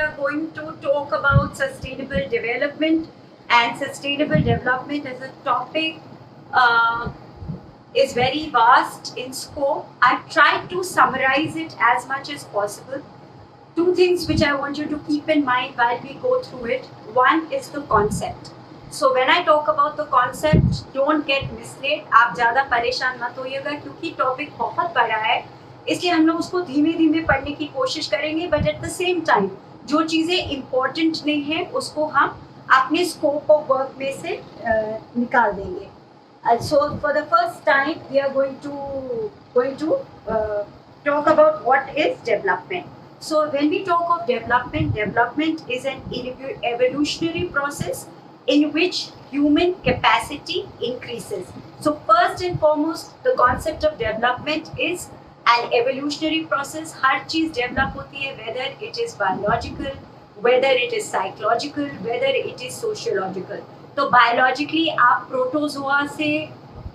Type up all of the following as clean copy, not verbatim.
are going to talk about sustainable development, and sustainable development as a topic uh, is very vast in scope. I've tried to summarize it as much as possible. Two things which I want you to keep in mind while we go through it. One is the concept. So when I talk about the concept, don't get misled. आप ज़्यादा परेशान मत होइएगा क्योंकि topic बहुत बड़ा है, इसलिए हम लोग उसको धीमे धीमे पढ़ने की कोशिश करेंगे, but at the same time जो चीज़ें इम्पोर्टेंट नहीं है उसको हम अपने स्कोप ऑफ वर्क में से निकाल देंगे. So for the first time we are going to talk about what is development. So when we talk of development, development is an evolutionary process in which human capacity increases. So first and foremost, the concept of development is an evolutionary process. हर चीज develop होती है, whether it is biological, whether it is psychological, whether it is sociological. तो biologically आप protozoa से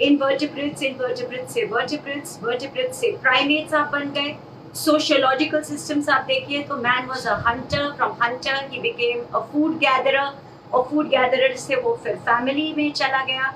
invertebrates, invertebrates से vertebrates, vertebrates से primates आप बन गए. Sociological systems आप देखिए तो man was a hunter, from hunter he became a food gatherer, और food gatherer से वो फिर family में चला गया.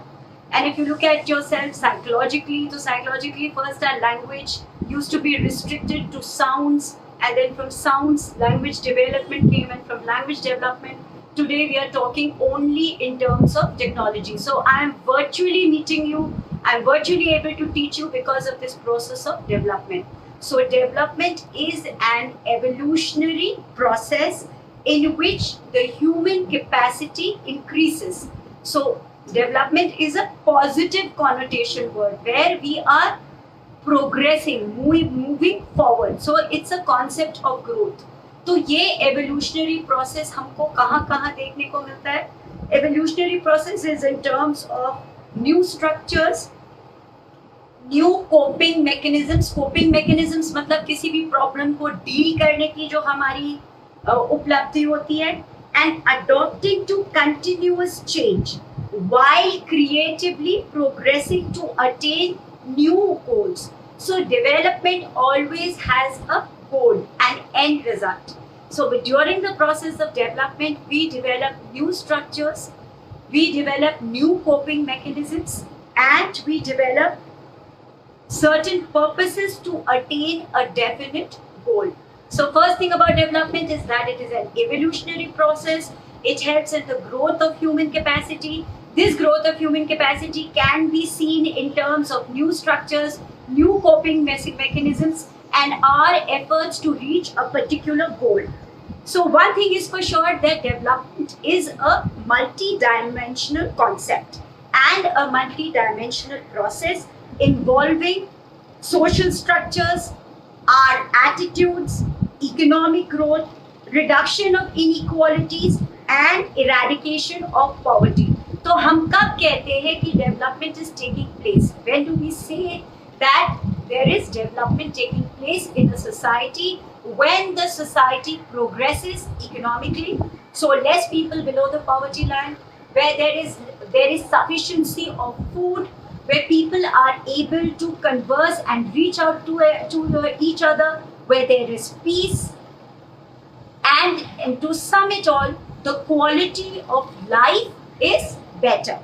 And if you look at yourself psychologically, so psychologically first our language used to be restricted to sounds, and then from sounds language development came, and from language development today we are talking only in terms of technology. So I am virtually meeting you, I am virtually able to teach you because of this process of development. So development is an evolutionary process in which the human capacity increases. So development is a positive connotation word where we are progressing, moving forward. So it's a concept of growth. तो ये evolutionary process हमको कहाँ कहाँ देखने को मिलता है? Evolutionary process is in terms of new structures, new coping mechanisms. Coping mechanisms मतलब किसी भी problem को deal करने की जो हमारी उपलब्धि होती है, and adapting to continuous change while creatively progressing to attain new goals. So development always has a goal, an end result. So during the process of development, we develop new structures, we develop new coping mechanisms, and we develop certain purposes to attain a definite goal. So first thing about development is that it is an evolutionary process. It helps in the growth of human capacity. This growth of human capacity can be seen in terms of new structures, new coping mechanisms, and our efforts to reach a particular goal. So one thing is for sure, that development is a multi-dimensional concept and a multi-dimensional process involving social structures, our attitudes, economic growth, reduction of inequalities, and eradication of poverty. तो हम कब कहते हैं कि development is taking place? When do we say that there is development taking place in a society? When the society progresses economically, so less people below the poverty line, where there is sufficiency of food, where people are able to converse and reach out to each other, where there is peace, and to sum it all, the quality of life is better.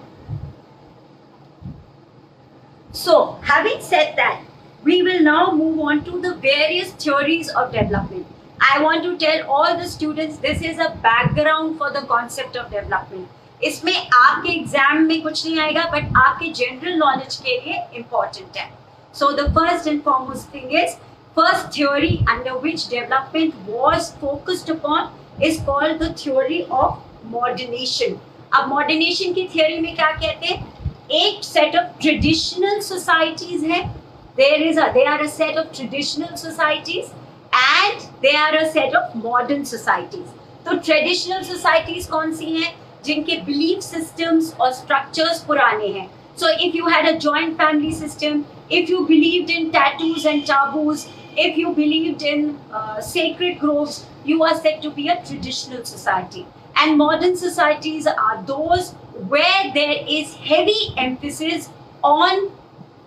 So, having said that, we will now move on to the various theories of development. I want to tell all the students this is a background for the concept of development. इसमें आपके exam में कुछ नहीं आएगा, but आपके general knowledge के लिए important है. So the first and foremost thing is, first theory under which development was focused upon is called the theory of modernization. अब मॉडर्नेशन की थियोरी में क्या कहते हैं? एक सेट ऑफ ट्रेडिशनल सोसाइटीज है, they are a set of traditional societies and they are a set of modern societies. तो traditional societies कौन सी हैं? जिनके बिलीफ सिस्टम्स और स्ट्रक्चर्स पुराने हैं. So if you had a joint family system, if you believed in tattoos and taboos, if you believed in sacred groves, you are said to be a traditional society. And modern societies are those where there is heavy emphasis on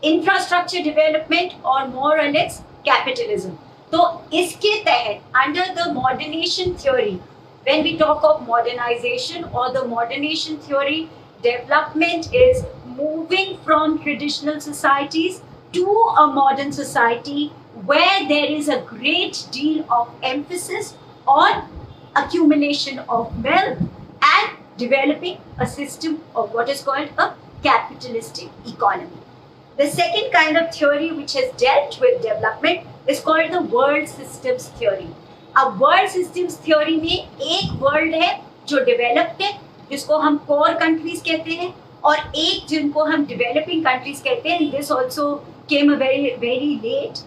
infrastructure development or more or less capitalism. तो इसके तहत under the modernization theory, when we talk of modernization or the modernization theory, development is moving from traditional societies to a modern society where there is a great deal of emphasis on accumulation of wealth and developing a system of what is called a capitalistic economy. The second kind of theory which has dealt with development is called the world systems theory. अब world systems theory में एक world है जो developed है जिसको हम core countries कहते हैं और एक जिनको हम डेवलपिंग कंट्रीज कहते हैं. This also came a very late.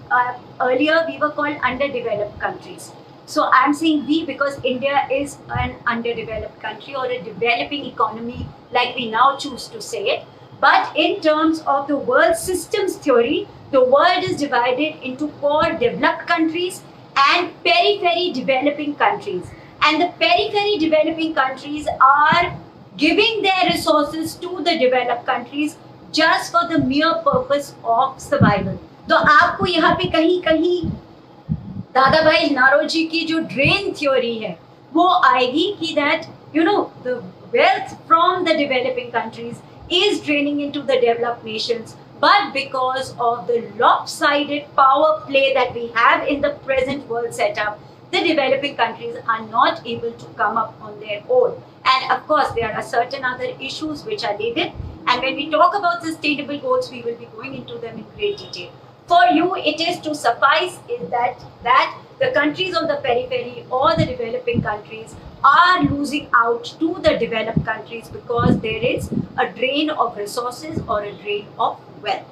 Earlier we were called underdeveloped countries. So I'm saying we because India is an underdeveloped country or a developing economy like we now choose to say it. But in terms of the world systems theory, the world is divided into core developed countries and periphery developing countries. And the periphery developing countries are giving their resources to the developed countries just for the mere purpose of survival. तो आपको यहाँ पे कहीं कहीं दादा भाई नारोजी की जो ड्रेन थ्योरी है वो आएगी कि that you know the wealth from the developing countries is draining into the developed nations, but because of the lopsided power play that we have in the present world setup, the developing countries are not able to come up on their own. And of course, there are certain other issues which are needed. And when we talk about sustainable goals, we will be going into them in great detail. For you, it is to suffice is that the countries on the periphery or the developing countries are losing out to the developed countries because there is a drain of resources or a drain of wealth.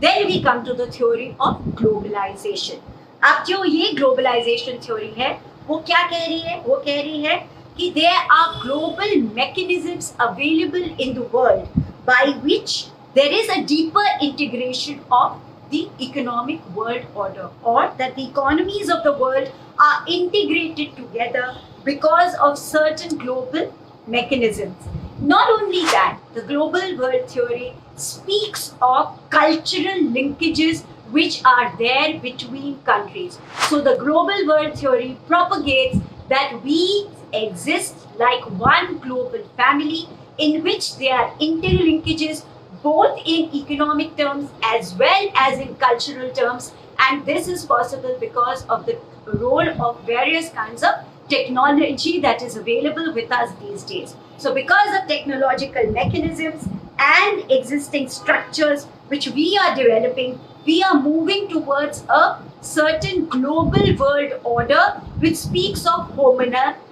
Then we come to the theory of globalization. अब जो ये globalization theory है, वो क्या कह रही है? वो कह रही है कि there are global mechanisms available in the world by which there is a deeper integration of the economic world order, or that the economies of the world are integrated together because of certain global mechanisms. Not only that, the global world theory speaks of cultural linkages which are there between countries. So the global world theory propagates that we exist like one global family in which there are interlinkages both in economic terms as well as in cultural terms, and this is possible because of the role of various kinds of technology that is available with us these days. So because of technological mechanisms and existing structures which we are developing, we are moving towards a certain global world order which speaks of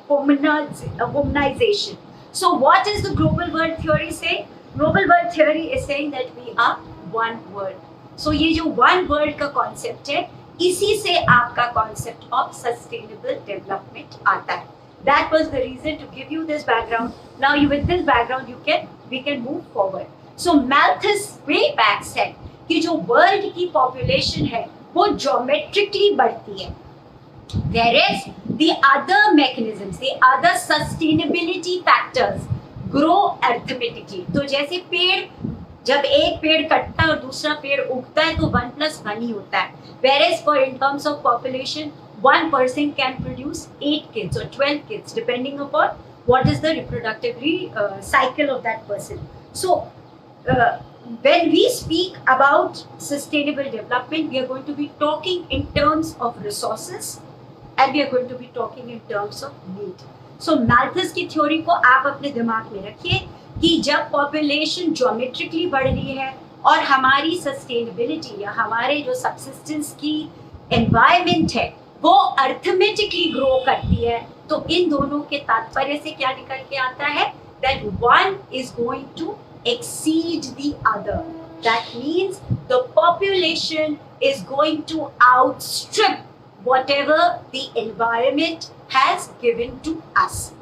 homogenization. So what is the global world theory saying? Global world theory is saying that we are one world. So ये जो one world का concept है, इसी से आपका concept of sustainable development आता है. That was the reason to give you this background. Now with this background we can move forward. So Malthus way back said कि जो world की population है वो geometrically बढ़ती है. Whereas the other mechanisms, the other sustainability factors grow arithmetically. तो जैसे पेड़, जब एक पेड़ कटता है और दूसरा पेड़ उगता है तो 1+1 ही होता है. Whereas for in terms of population, one person can produce 8 kids or 12 kids depending upon what is the reproductive cycle of that person. So when we speak about sustainable development, we are going to be talking in terms of resources and we are going to be talking in terms of need. So Malthus की theory को आप अपने दिमाग में रखिए कि जब population geometrically बढ़ रही है और हमारी सस्टेनेबिलिटी या हमारे जो सबसिस्टेंस की एनवायरनमेंट है वो अर्थमेटिकली ग्रो करती है, तो इन दोनों के तात्पर्य से क्या निकल के आता है? That one is going to exceed the other. That means the population is going to outstrip whatever the environment has given to us.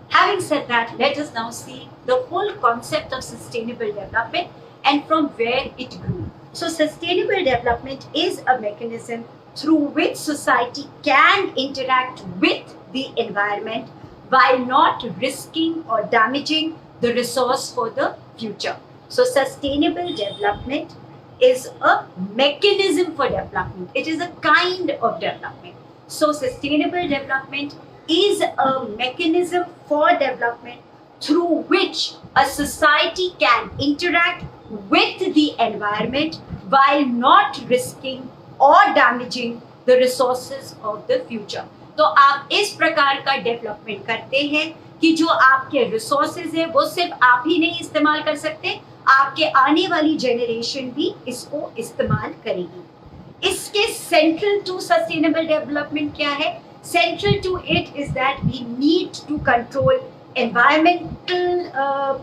Having said that, let us now see the full concept of sustainable development and from where it grew. So sustainable development is a mechanism through which society can interact with the environment while not risking or damaging the resource for the future. So sustainable development is a mechanism for development. It is a kind of development. So sustainable development is a mechanism for development through which a society can interact with the environment while not risking or damaging the resources of the future. तो आप इस प्रकार का development करते हैं कि जो आपके रिसोर्सेज है वो सिर्फ आप ही नहीं इस्तेमाल कर सकते, आपके आने वाली जनरेशन भी इसको इस्तेमाल करेगी। इसके सेंट्रल टू सस्टेनेबल डेवलपमेंट क्या है? Central to it is that we need to control environmental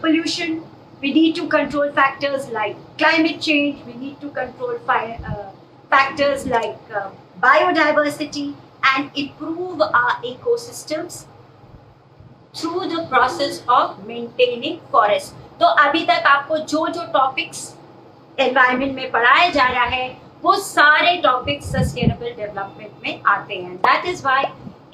pollution. We need to control factors like climate change. We need to control factors like biodiversity and improve our ecosystems through the process of maintaining forests. तो अभी तक आपको जो जो topics environment में पढ़ाया जा रहा है वो सारे टॉपिक सस्टेनेबल डेवलपमेंट में आते हैं. That is why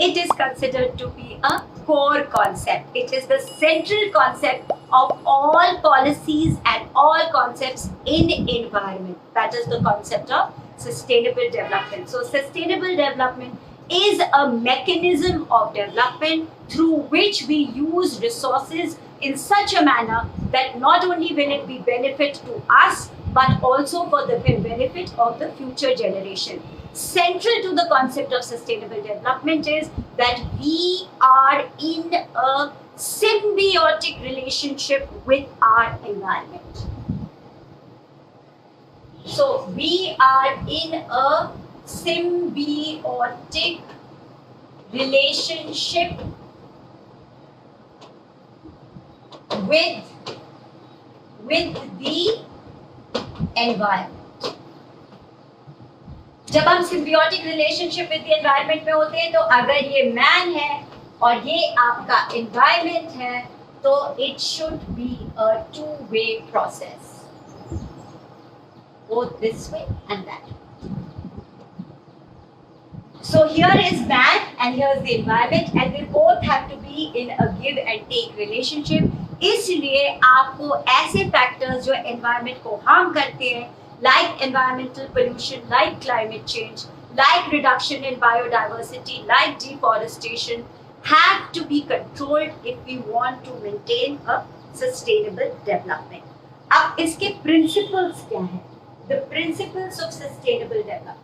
it is considered to be a core concept. It is the central concept of all policies and all concepts in environment. That is the concept of sustainable development. So sustainable development is a mechanism of development through which we use resources in such a manner that not only will it be benefit to us but also for the benefit of the future generation. Central to the concept of sustainable development is that we are in a symbiotic relationship with our environment. So we are in a symbiotic relationship with the environment. जब हम symbiotic relationship with the environment में होते हैं तो अगर ये man है और ये आपका एनवायरनमेंट है तो it should be a two way process, both this way and that. So here is man and here is the environment and they both have to be in a give and take relationship. इसलिए आपको ऐसे factors जो environment को harm करते हैं like environmental pollution, like climate change, like reduction in biodiversity, like deforestation have to be controlled if we want to maintain a sustainable development. अब इसके principles क्या हैं? The principles of sustainable development.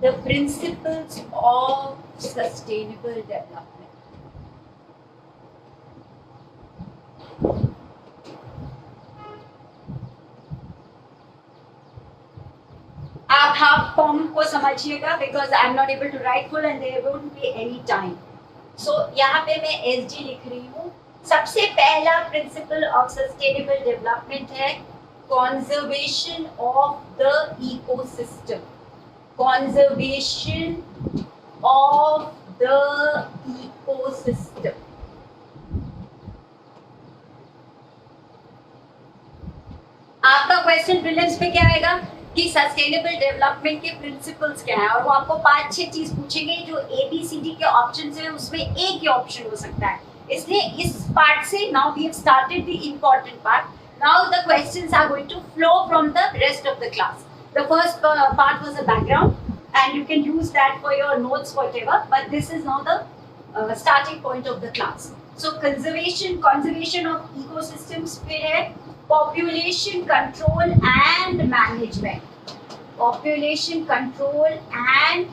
The principles of sustainable development. आप half form को समझिएगा because I am not able to write full and there won't be any time. So यहाँ पे मैं एसडी लिख रही हूँ. सबसे पहला प्रिंसिपल ऑफ सस्टेनेबल डेवलपमेंट है conservation of the ecosystem. Conservation of the ecosystem. आपका क्वेश्चन प्रीलिम्स पे क्या आएगा कि सस्टेनेबल डेवलपमेंट के प्रिंसिपल्स क्या है और वो आपको 5-6 चीज पूछेंगे. जो ABCD के ऑप्शंस है उसमें एक ही ऑप्शन हो सकता है. इसलिए इस पार्ट से now we have started the important part. Now the questions are going to flow from the rest of the class. The first part was a background and you can use that for your notes whatever, but this is now the starting point of the class. So conservation of ecosystems फिर है population control and management. Population control and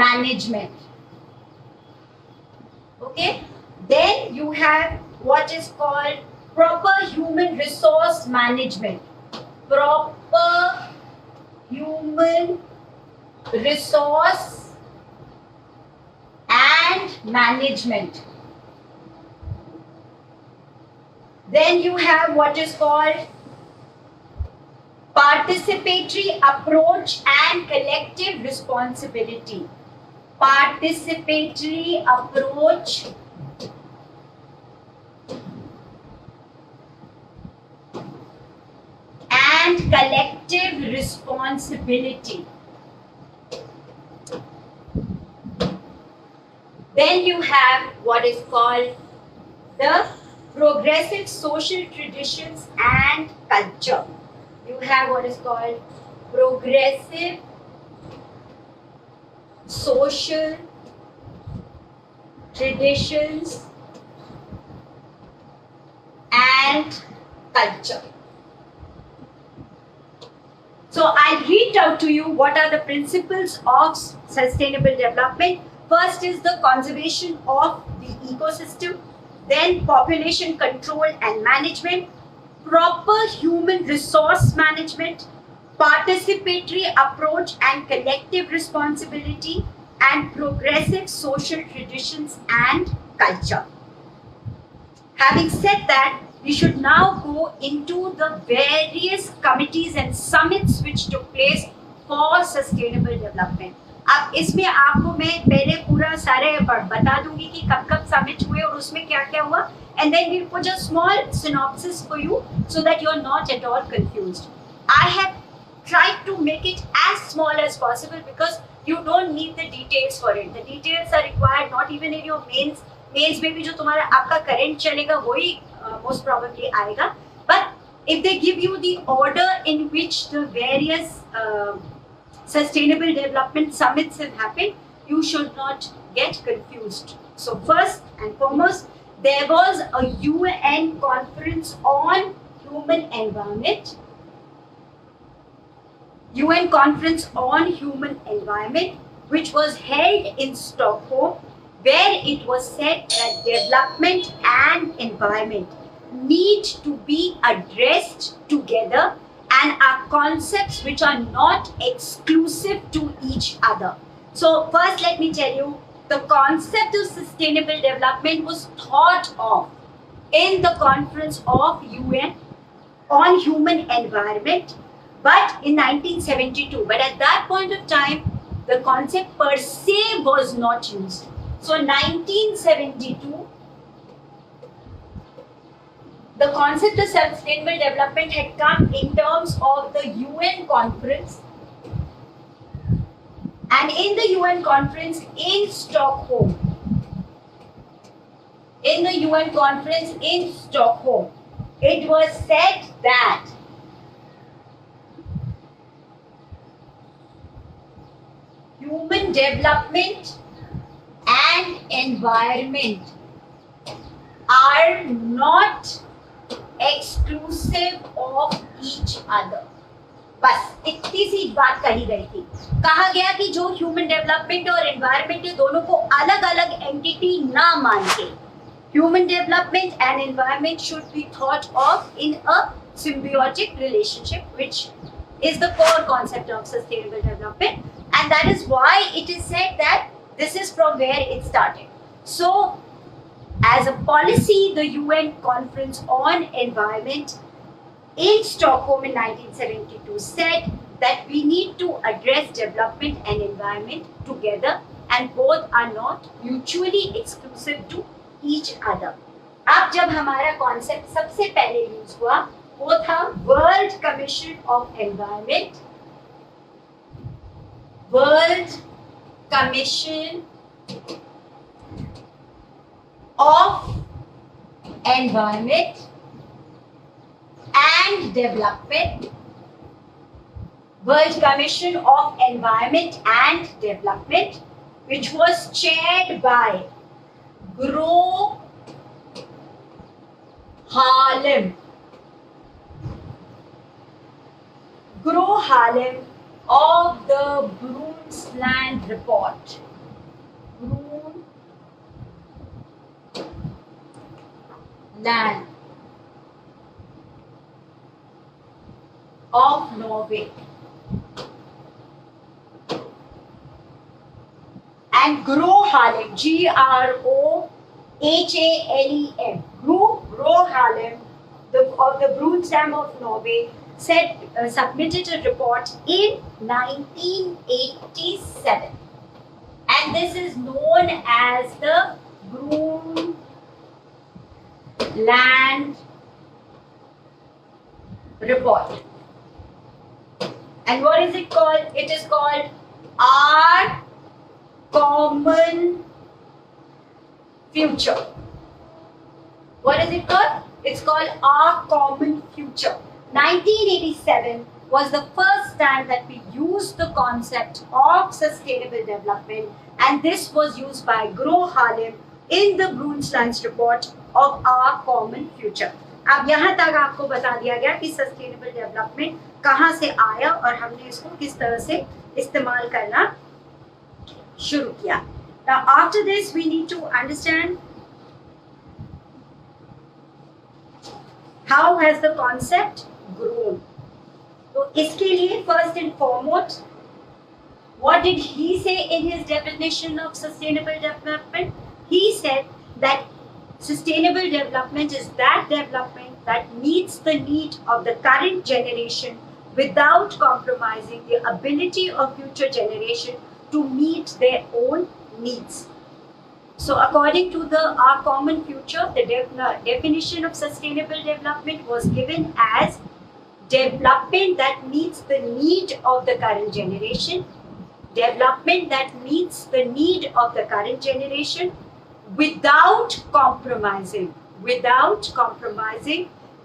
management. Okay, then you have what is called proper human resource management. Proper human resource and management. Then you have what is called participatory approach and collective responsibility. Participatory approach and collective responsibility. Then you have what is called the progressive social traditions and culture. You have what is called progressive social traditions and culture. So I'll read out to you what are the principles of sustainable development. First is the conservation of the ecosystem, then population control and management, proper human resource management, participatory approach and collective responsibility, and progressive social traditions and culture. Having said that, we should now go into the various committees and summits which took place for sustainable development. अब इसमें आपको मैं पहले पूरा सारे बता दूंगी कि कब कब समिट हुए और उसमें क्या क्या हुआ, and then we'll put a small synopsis for you so that you're not at all confused. I have tried to make it as small as possible because you don't need the details for it. The details are required not even in your mains में भी जो तुम्हारा आपका current चलेगा वही most probably आएगा. But if they give you the order in which the various sustainable development summits have happened, you should not get confused. So first and foremost, there was a UN conference on human environment. UN conference on human environment, which was held in Stockholm, where it was said that development and environment need to be addressed together and are concepts which are not exclusive to each other. So first let me tell you, the concept of sustainable development was thought of in the conference of UN on human environment, but in 1972. But at that point of time, the concept per se was not used. So 1972, the concept of sustainable development had come in terms of the UN conference, and in the UN conference in Stockholm, it was said that human development and environment are not exclusive of each other. बस इतनी सी बात कही गई थी. कहा गया कि जो ह्यूमन डेवलपमेंट और एनवायरनमेंट है दोनों को अलग अलग एंटिटी ना मान के human development and environment should be thought of in a symbiotic relationship, which is the core concept of sustainable development, and that is why it is said that this is from where it started. So as a policy, the UN Conference on Environment in Stockholm in 1972 said that we need to address development and environment together, and both are not mutually exclusive to each other. अब जब हमारा concept सबसे पहले use हुआ वो था world commission of environment, world commission of environment and development, World Commission of Environment and Development, which was chaired by Gro Harlem. Gro Harlem of the Brundtland Report. Land of Norway, and Gro Harlem, G-R-O-H-A-L-E-M, Gro Harlem of the Brundtland of Norway submitted a report in 1987, and this is known as the Brundtland Report. And what is it called? It is called Our Common Future. What is it called? It's called Our Common Future. 1987, was the first time that we used the concept of sustainable development, and this was used by Gro Harlem in the Brundtland's report of Our Common Future. अब यहाँ तक आपको बता दिया गया कि sustainable development कहाँ से आया और हमने इसको किस तरह से इस्तेमाल करना शुरू किया. Now after this we need to understand how has the concept grown. तो इसके लिए first and foremost, what did he say in his definition of sustainable development? He said that sustainable development is that development that meets the need of the current generation without compromising the ability of future generation to meet their own needs. So according to Our Common Future, the definition of sustainable development was given as development that meets the need of the current generation, development that meets the need of the current generation without compromising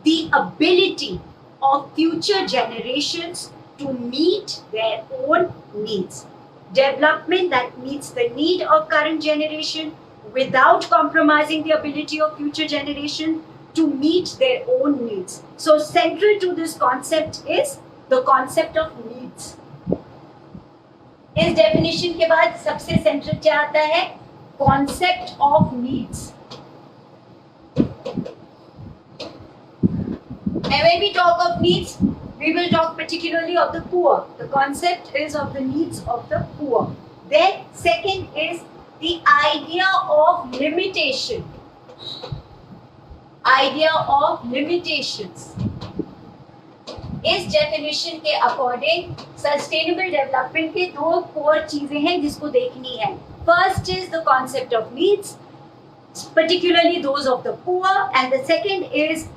the ability of future generations to meet their own needs. Development that meets the need of current generation without compromising the ability of future generation to meet their own needs. So central to this concept is the concept of needs. इस definition के बाद सबसे central क्या आता है? Concept of needs. And when we talk of needs, we will talk particularly of the poor. The concept is of the needs of the poor. Then second is the idea of limitation. Idea of limitations. इस definition के according sustainable development के दो core चीजें हैं जिसको देखनी है. First is the concept of needs, particularly those of the poor, and the second is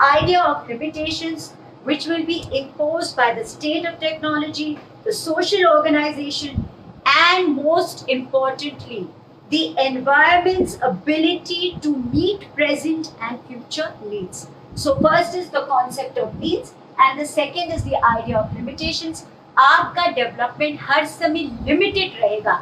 idea of limitations, which will be imposed by the state of technology, the social organization, and most importantly, the environment's ability to meet present and future needs. So first is the concept of needs, and the second is the idea of limitations. आपका development हर समय limited रहेगा.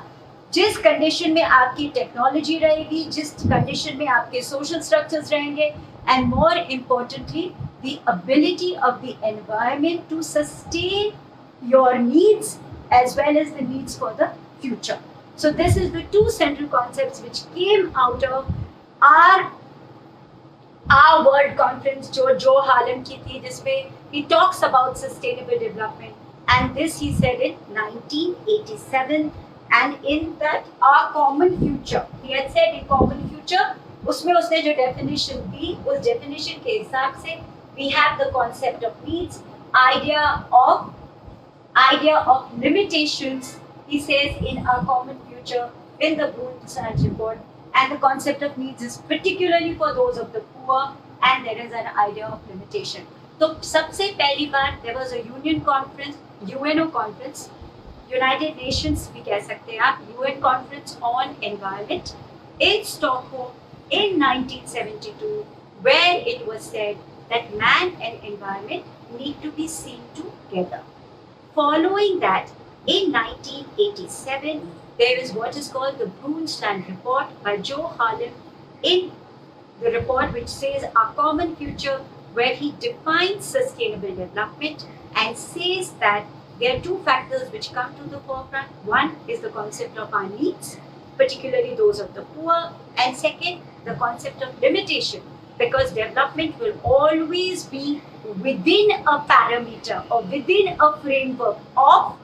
जिस condition में आपकी technology रहेगी, जिस condition में आपके सोशल स्ट्रक्चर्स रहेंगे, and more importantly the ability of the environment to sustain your needs as well as the needs for the future. So this is the two central concepts which came out of our world conference जो Harlem की थी, जिसमें he talks about sustainable development, and this he said in 1987. And in that Our Common Future, he had said in Common Future, उसमें उसने जो definition दी, उस definition के हिसाब से we have the concept of needs, idea of limitations. He says in Our Common Future in the Brundtland report, and the concept of needs is particularly for those of the poor, and there is an idea of limitation. तो सबसे पहली बार there was a union conference, UNO conference, United Nations भी कह सकते हैं आप, UN Conference on Environment in Stockholm in 1972, where it was said that man and environment need to be seen together. Following that, in 1987, there is what is called the Brundtland report by Joe Harlem, in the report which says Our Common Future, where he defines sustainable development and says that there are two factors which come to the forefront. One is the concept of our needs, particularly those of the poor, and second, the concept of limitation, because development will always be within a parameter or within a framework of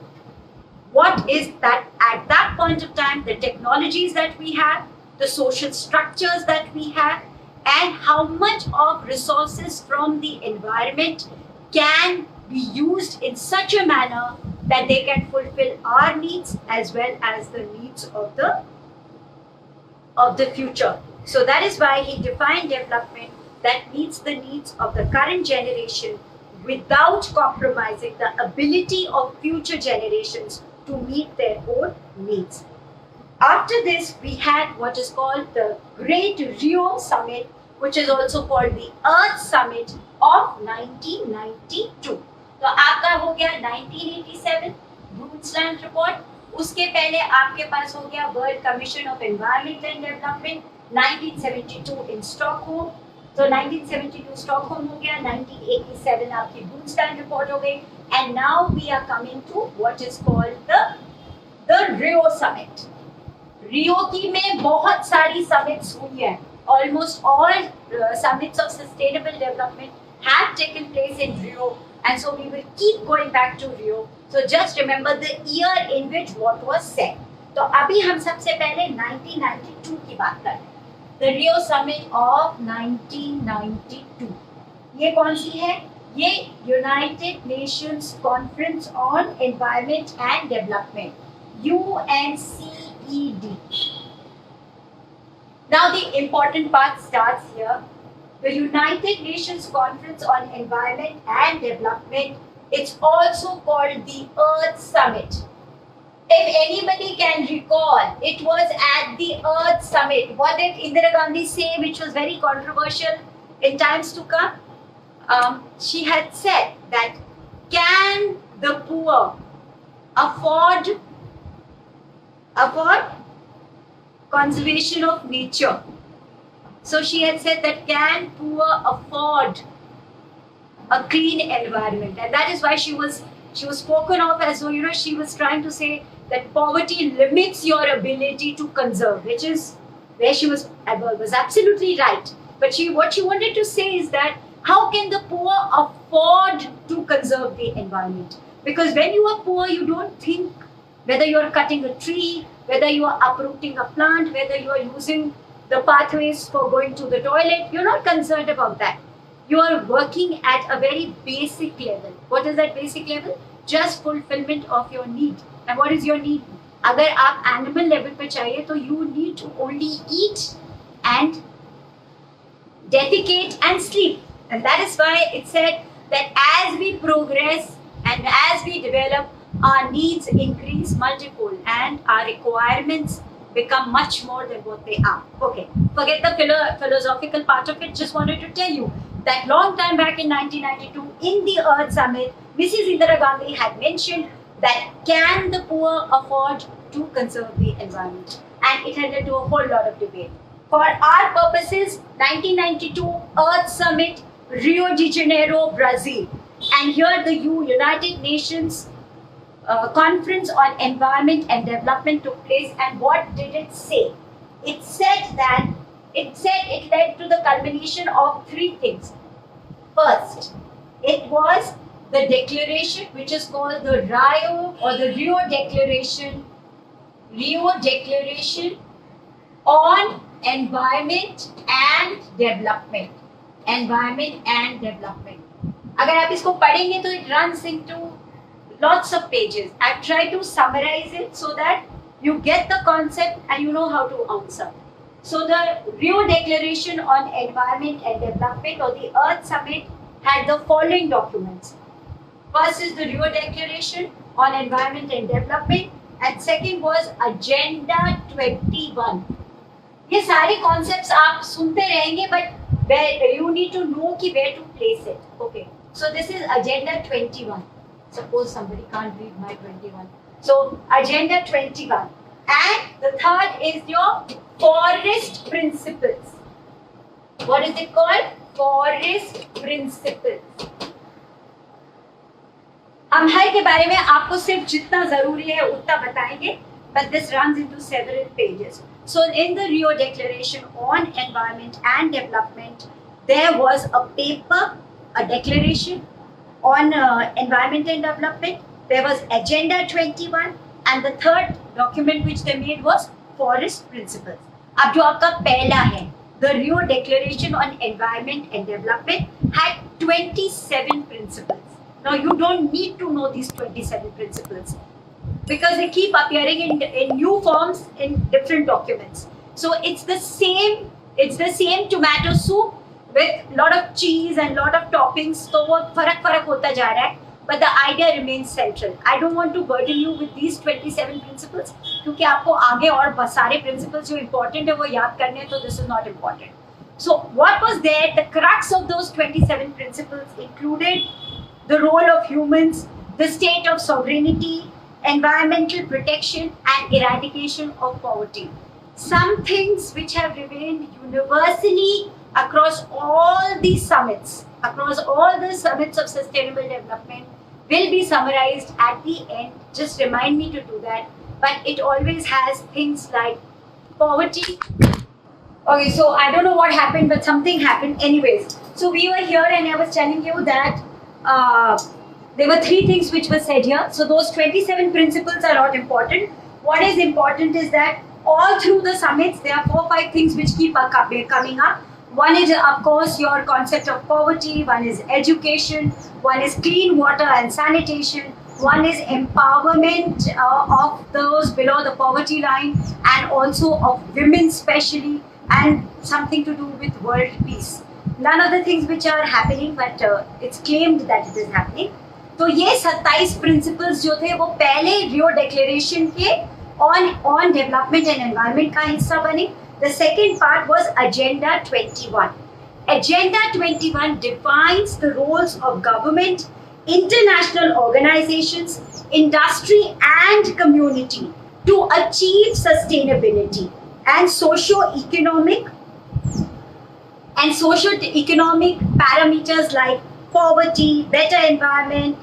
what is that at that point of time, the technologies that we have, the social structures that we have, and how much of resources from the environment can be used in such a manner that they can fulfill our needs as well as the needs of the future. So that is why he defined development that meets the needs of the current generation without compromising the ability of future generations to meet their own needs. After this, we had what is called the Great Rio Summit, which is also called the Earth Summit of 1992. तो आपका हो गया 1987 ब्रून्सलैंड report. उसके पहले आपके पास हो गया world commission of environment and development 1972 in Stockholm. तो 1972 स्टॉकहोम हो गया, 1987 आपकी ब्रून्सलैंड रिपोर्ट हो गई. And now we are coming to what is called the Rio summit. Rio की में बहुत सारी समिट्स हुई है. Almost all summits of sustainable development have taken place in Rio, and so we will keep going back to Rio. So just remember the year in which what was said. तो अभी हम सबसे पहले 1992 की बात करते हैं. The Rio Summit of 1992. ये कौन सी है? ये United Nations Conference on Environment and Development, UNCED. Now the important part starts here. The United Nations Conference on Environment and Development, it's also called the Earth Summit. If anybody can recall, it was at the Earth Summit. What did Indira Gandhi say, which was very controversial in times to come? She had said that, can the poor afford conservation of nature? So she had said that, can poor afford a clean environment? And that is why she was spoken of as though, she was trying to say that poverty limits your ability to conserve, which is where she was absolutely right. But what she wanted to say is that, how can the poor afford to conserve the environment? Because when you are poor, you don't think whether you are cutting a tree, whether you are uprooting a plant, whether you are using the pathways for going to the toilet. You're not concerned about that. You are working at a very basic level. What is that basic level? Just fulfillment of your need. And what is your need? अगर आप animal level पे चाहिए, तो you need to only eat and defecate and sleep. And that is why it said that as we progress and as we develop, our needs increase multifold and our requirements become much more than what they are. Okay, forget the philosophical part of it. Just wanted to tell you that long time back in 1992, in the Earth Summit, Mrs. Indira Gandhi had mentioned that, can the poor afford to conserve the environment? And it had led to a whole lot of debate. For our purposes, 1992 Earth Summit, Rio de Janeiro, Brazil. And here the United Nations Conference on Environment and Development took place. And what did it say? It said it led to the culmination of three things. First, it was the declaration, which is called the Rio Declaration on Environment and Development. Environment and Development. अगर आप इसको पढ़ेंगे तो it runs into lots of pages. I've tried to summarize it so that you get the concept and you know how to answer. So the Rio Declaration on Environment and Development, or the Earth Summit, had the following documents. First is the Rio Declaration on Environment and Development, and second was Agenda 21. ये सारे concepts आप सुनते रहेंगे, but you need to know कि where to place it. Okay, so this is Agenda 21. Suppose somebody can't read my 21. So Agenda 21. And the third is your Forest Principles. What is it called? Forest Principles. हम हर के बारे में आपको सिर्फ जितना जरूरी है उतना बताएंगे, but this runs into several pages. So in the Rio Declaration on Environment and Development, there was a paper, a declaration on Environment and Development. There was Agenda 21, and the third document which they made was Forest Principles. अब जो आपका पहला है, the Rio Declaration on Environment and Development had 27 principles. Now you don't need to know these 27 principles because they keep appearing in new forms in different documents. So it's the same tomato soup with lot of cheese and lot of toppings. तो वो फर्क होता जा रहा है, but the idea remains central. I don't want to burden you with these 27 principles क्योंकि आपको आगे और सारे principles जो important है वो याद करने हैं, तो this is not important. So what was there? The crux of those 27 principles included the role of humans, the state of sovereignty, environmental protection, and eradication of poverty. Some things which have remained universally across all these summits, across all the summits of sustainable development, will be summarized at the end. Just remind me to do that. But it always has things like poverty. Okay, so I don't know what happened, but something happened. Anyways, so we were here and I was telling you that there were 3 things which were said here. So those 27 principles are not important. What is important is that all through the summits, there are 4 or 5 things which keep coming up. One is, of course, your concept of poverty. One is education. One is clean water and sanitation. One is empowerment of those below the poverty line, and also of women especially, and something to do with world peace. None of the things which are happening, but it's claimed that it is happening. तो ये 27 principles जो थे वो पहले Rio declaration के on development and environment का हिस्सा बने. The second part was Agenda 21. Agenda 21 defines the roles of government, international organizations, industry and community to achieve sustainability and socio-economic parameters like poverty, better environment,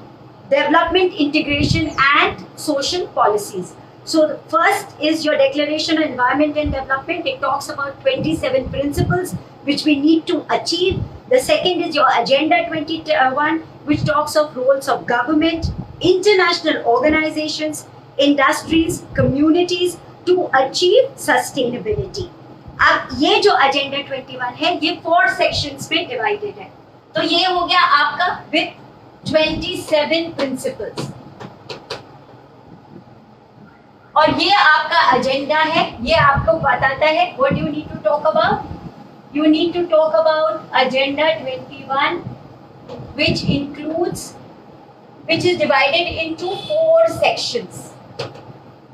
development integration and social policies. So the first is your Declaration on Environment and Development. It talks about 27 principles which we need to achieve. The second is your Agenda 21, which talks of roles of government, international organizations, industries, communities to achieve sustainability. अब ये जो Agenda 21 है, ये 4 sections में divided है. तो ये हो गया आपका with 27 principles. और ये आपका एजेंडा है. ये आपको बताता है what you need to talk about. You need to talk about Agenda 21, which is divided into 4 sections.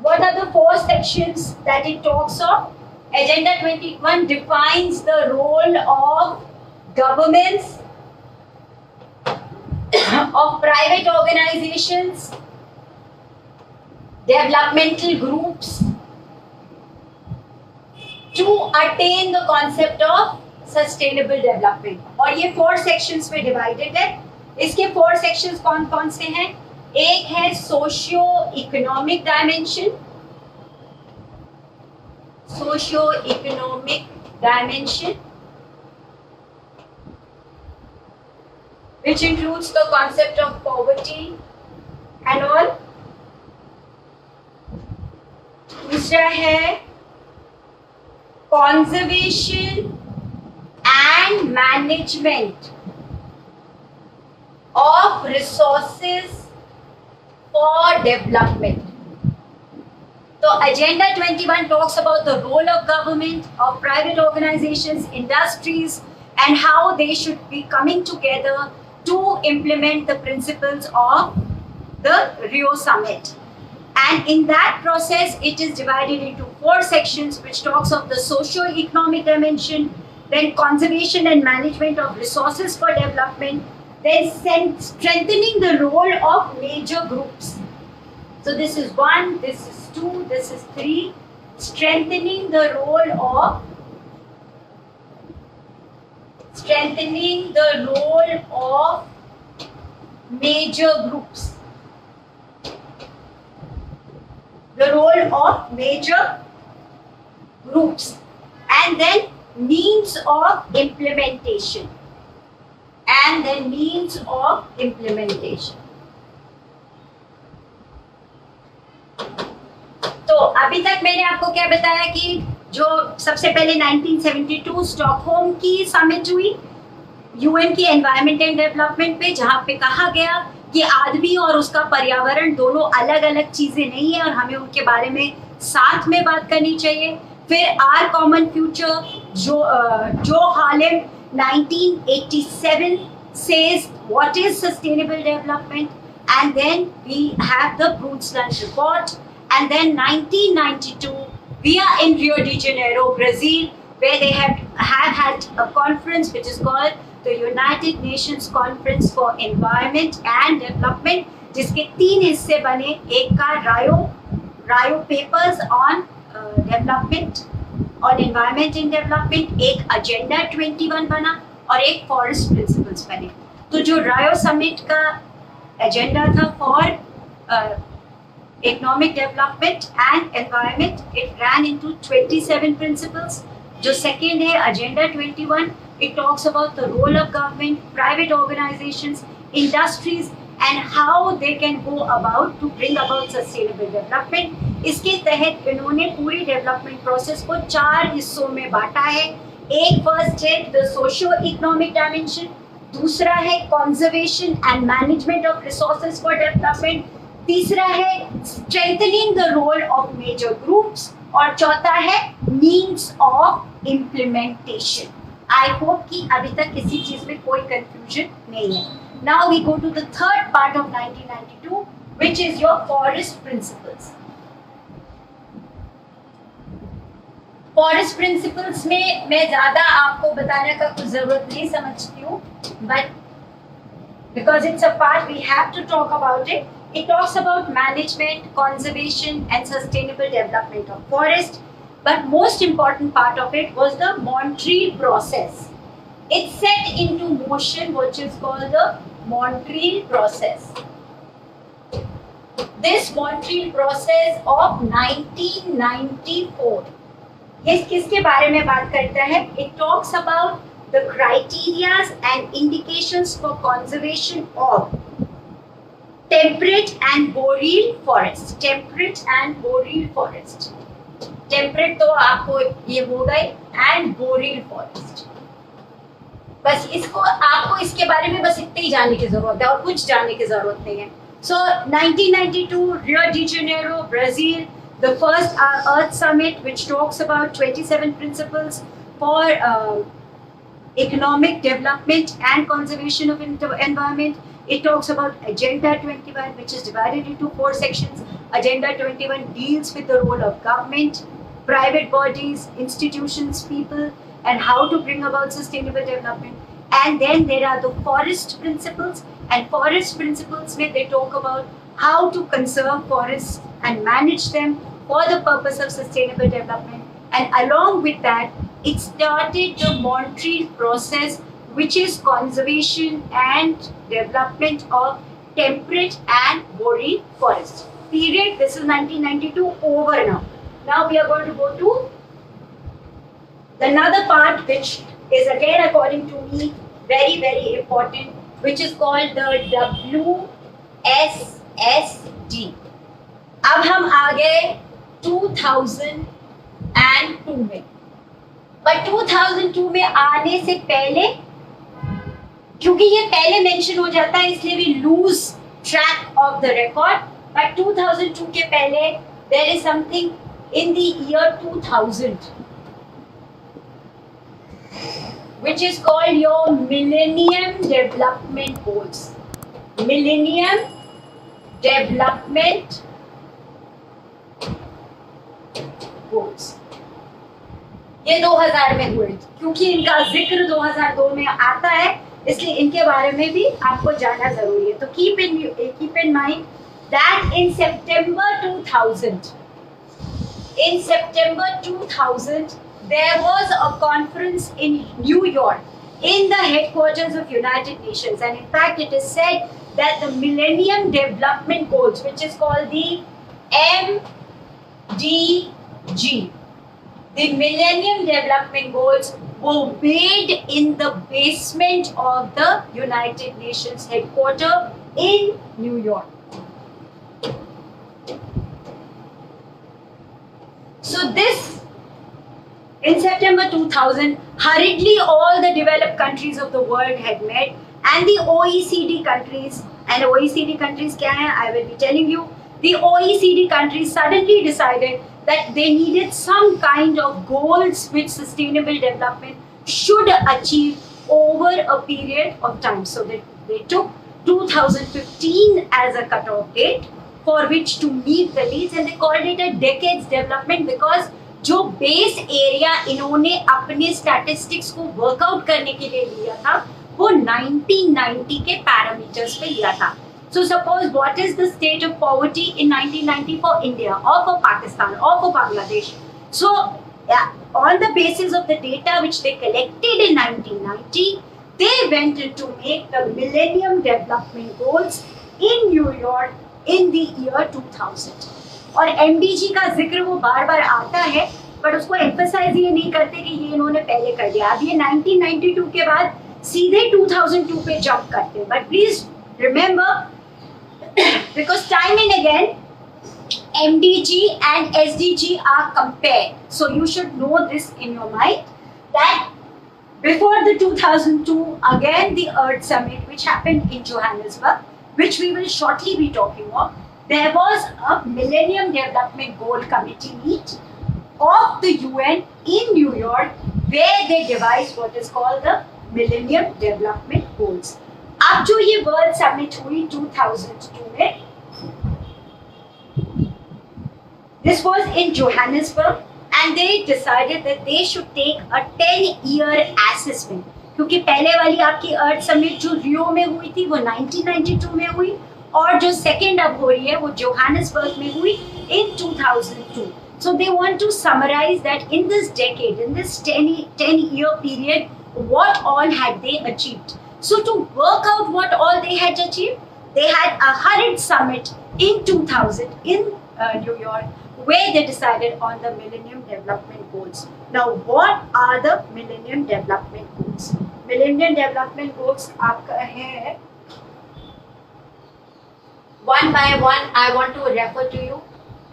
What are the 4 sections that it talks of? Agenda 21 defines the role of governments, of private organizations, developmental groups to attain the concept of sustainable development. और ये 4 sections में divided है. इसके 4 sections कौन कौन से हैं? एक है socio economic dimension, which includes the concept of poverty and all. दूसरा है conservation and management of resources for development. So Agenda 21 talks about the role of government, of private organizations, industries, and how they should be coming together to implement the principles of the Rio Summit. And in that process, it is divided into 4 sections, which talks of the socio-economic dimension, then conservation and management of resources for development, then strengthening the role of major groups. So this is 1, this is 2, this is 3. Strengthening the role of major groups. The role of major groups, and then means of implementation. तो अभी तक मैंने आपको क्या बताया कि जो सबसे पहले 1972 स्टॉकहोम की समिट हुई यूएन की एनवायरनमेंट एंड डेवलपमेंट पे, जहाँ पे कहा गया कि आदमी और उसका पर्यावरण दोनों अलग अलग चीजें नहीं है और हमें उनके बारे में साथ में बात करनी चाहिए. फिर आर कॉमन फ्यूचर जो हालेम 1987 says what is sustainable development, and then we have the Brundtland report, and then 1992 we are in Rio de Janeiro, Brazil, where they have had a conference which is called the United Nations conference for environment and development, जिसके 3 हिस्से बने। एक का रायो papers on development, on environment in development, एक agenda 21 बना और एक फॉरेस्ट प्रिंसिपल्स बने। तो जो रायो समिट का एजेंडा था for economic development and environment, it ran into 27 principles. जो second है agenda 21, it talks about the role of government, private organizations, industries and how they can go about to bring about sustainable development. इसके तहत इन्होंने पूरी development process को 4 हिस्सों में बांटा है। एक first है the socio-economic dimension, दूसरा है conservation and management of resources for development, तीसरा है strengthening the role of major groups और चौथा है means of implementation. I hope कि अभी तक किसी चीज में कोई confusion नहीं है. Now we go to the third part of 1992, which is your forest principles. Forest principles में मैं ज़्यादा आपको बताने का कुछ ज़रूरत नहीं समझती हूँ, but because it's a part we have to talk about it. It talks about management, conservation and sustainable development of forest. But most important part of it was the Montreal process. It set into motion which is called the Montreal process. This Montreal process of 1994. ये किसके बारे में बात करता है? It talks about the criteria and indications for conservation of temperate and boreal forest. Temperate and boreal forest. Temperate तो आपको ये हो गए and boreal forest. बस इसको आपको इसके बारे में बस इतने ही जानने की जरूरत है और कुछ जानने की जरूरत नहीं है. So 1992 Rio de Janeiro, Brazil, the first Earth Summit which talks about 27 principles for economic development and conservation of environment. It talks about Agenda 21, which is divided into 4 sections. Agenda 21 deals with the role of government, private bodies, institutions, people, and how to bring about sustainable development. And then there are the forest principles, and forest principles where they talk about how to conserve forests and manage them for the purpose of sustainable development. And along with that, it started the Montreal process, which is conservation and development of temperate and boreal forests. Period. This is 1992 over now. Now we are going to go to another part which is again according to me very very important, which is called the WSSD. अब हम आ गए 2002 में, but 2002 में आने से पहले, क्योंकि ये पहले मेंशन हो जाता है इसलिए we lose track of the record, but 2002 के पहले there is something in the year 2000 which is called your Millennium Development Goals. Millennium Development Goals. ये 2000 में हुए, क्योंकि इनका जिक्र 2002 में आता है इसलिए इनके बारे में भी आपको जानना जरूरी है. तो keep in mind that in September 2000 there was a conference in New York in the headquarters of United Nations, and in fact it is said that the Millennium Development Goals, which is called the MDG, the Millennium Development Goals were made in the basement of the United Nations headquarters in New York. So this, in September 2000, hurriedly all the developed countries of the world had met, and the OECD countries, and OECD countries kya hai, I will be telling you. The OECD countries suddenly decided that they needed some kind of goals which sustainable development should achieve over a period of time. So they took 2015 as a cutoff date for which to meet the needs, and they called it a decades development because जो base area इन्होंने अपने statistics को workout करने के लिए लिया था वो 1990 के पैरामीटर्स पे लिया था. So suppose what is the state of poverty in 1990 for India or for Pakistan or for Bangladesh? So on the basis of the data which they collected in 1990, they went to make the Millennium Development Goals in New York in the year 2000. और MDG का जिक्र वो बार बार आता है, but उसको emphasise ये नहीं करते कि ये इन्होंने पहले कर दिया. अब ये 1992 के बाद सीधे 2002 पे जंप करते हैं. But please remember, because time and again MDG and SDG are compared, so you should know this in your mind that before the 2002 again the Earth Summit which happened in Johannesburg, which we will shortly be talking of, there was a Millennium Development Goal Committee meet of the UN in New York where they devised what is called the Millennium Development Goals. अब जो ये world summit हुई 2002 में, this was in Johannesburg and they decided that they should take a 10-year assessment. क्योंकि पहले वाली आपकी अर्थ summit जो रियो में हुई थी वो 1992 में हुई, और जो सेकेंड अब हो रही है वो जोहानिसबर्ग में हुई in 2002. So they want to summarize that in this decade, in this 10-year period, what all had they achieved. So to work out what all they had achieved, they had a hurried summit in 2000 in New York where they decided on the Millennium Development Goals. Now what are the Millennium Development Goals? Millennium Development Goals आपका है, one by one I want to refer to you,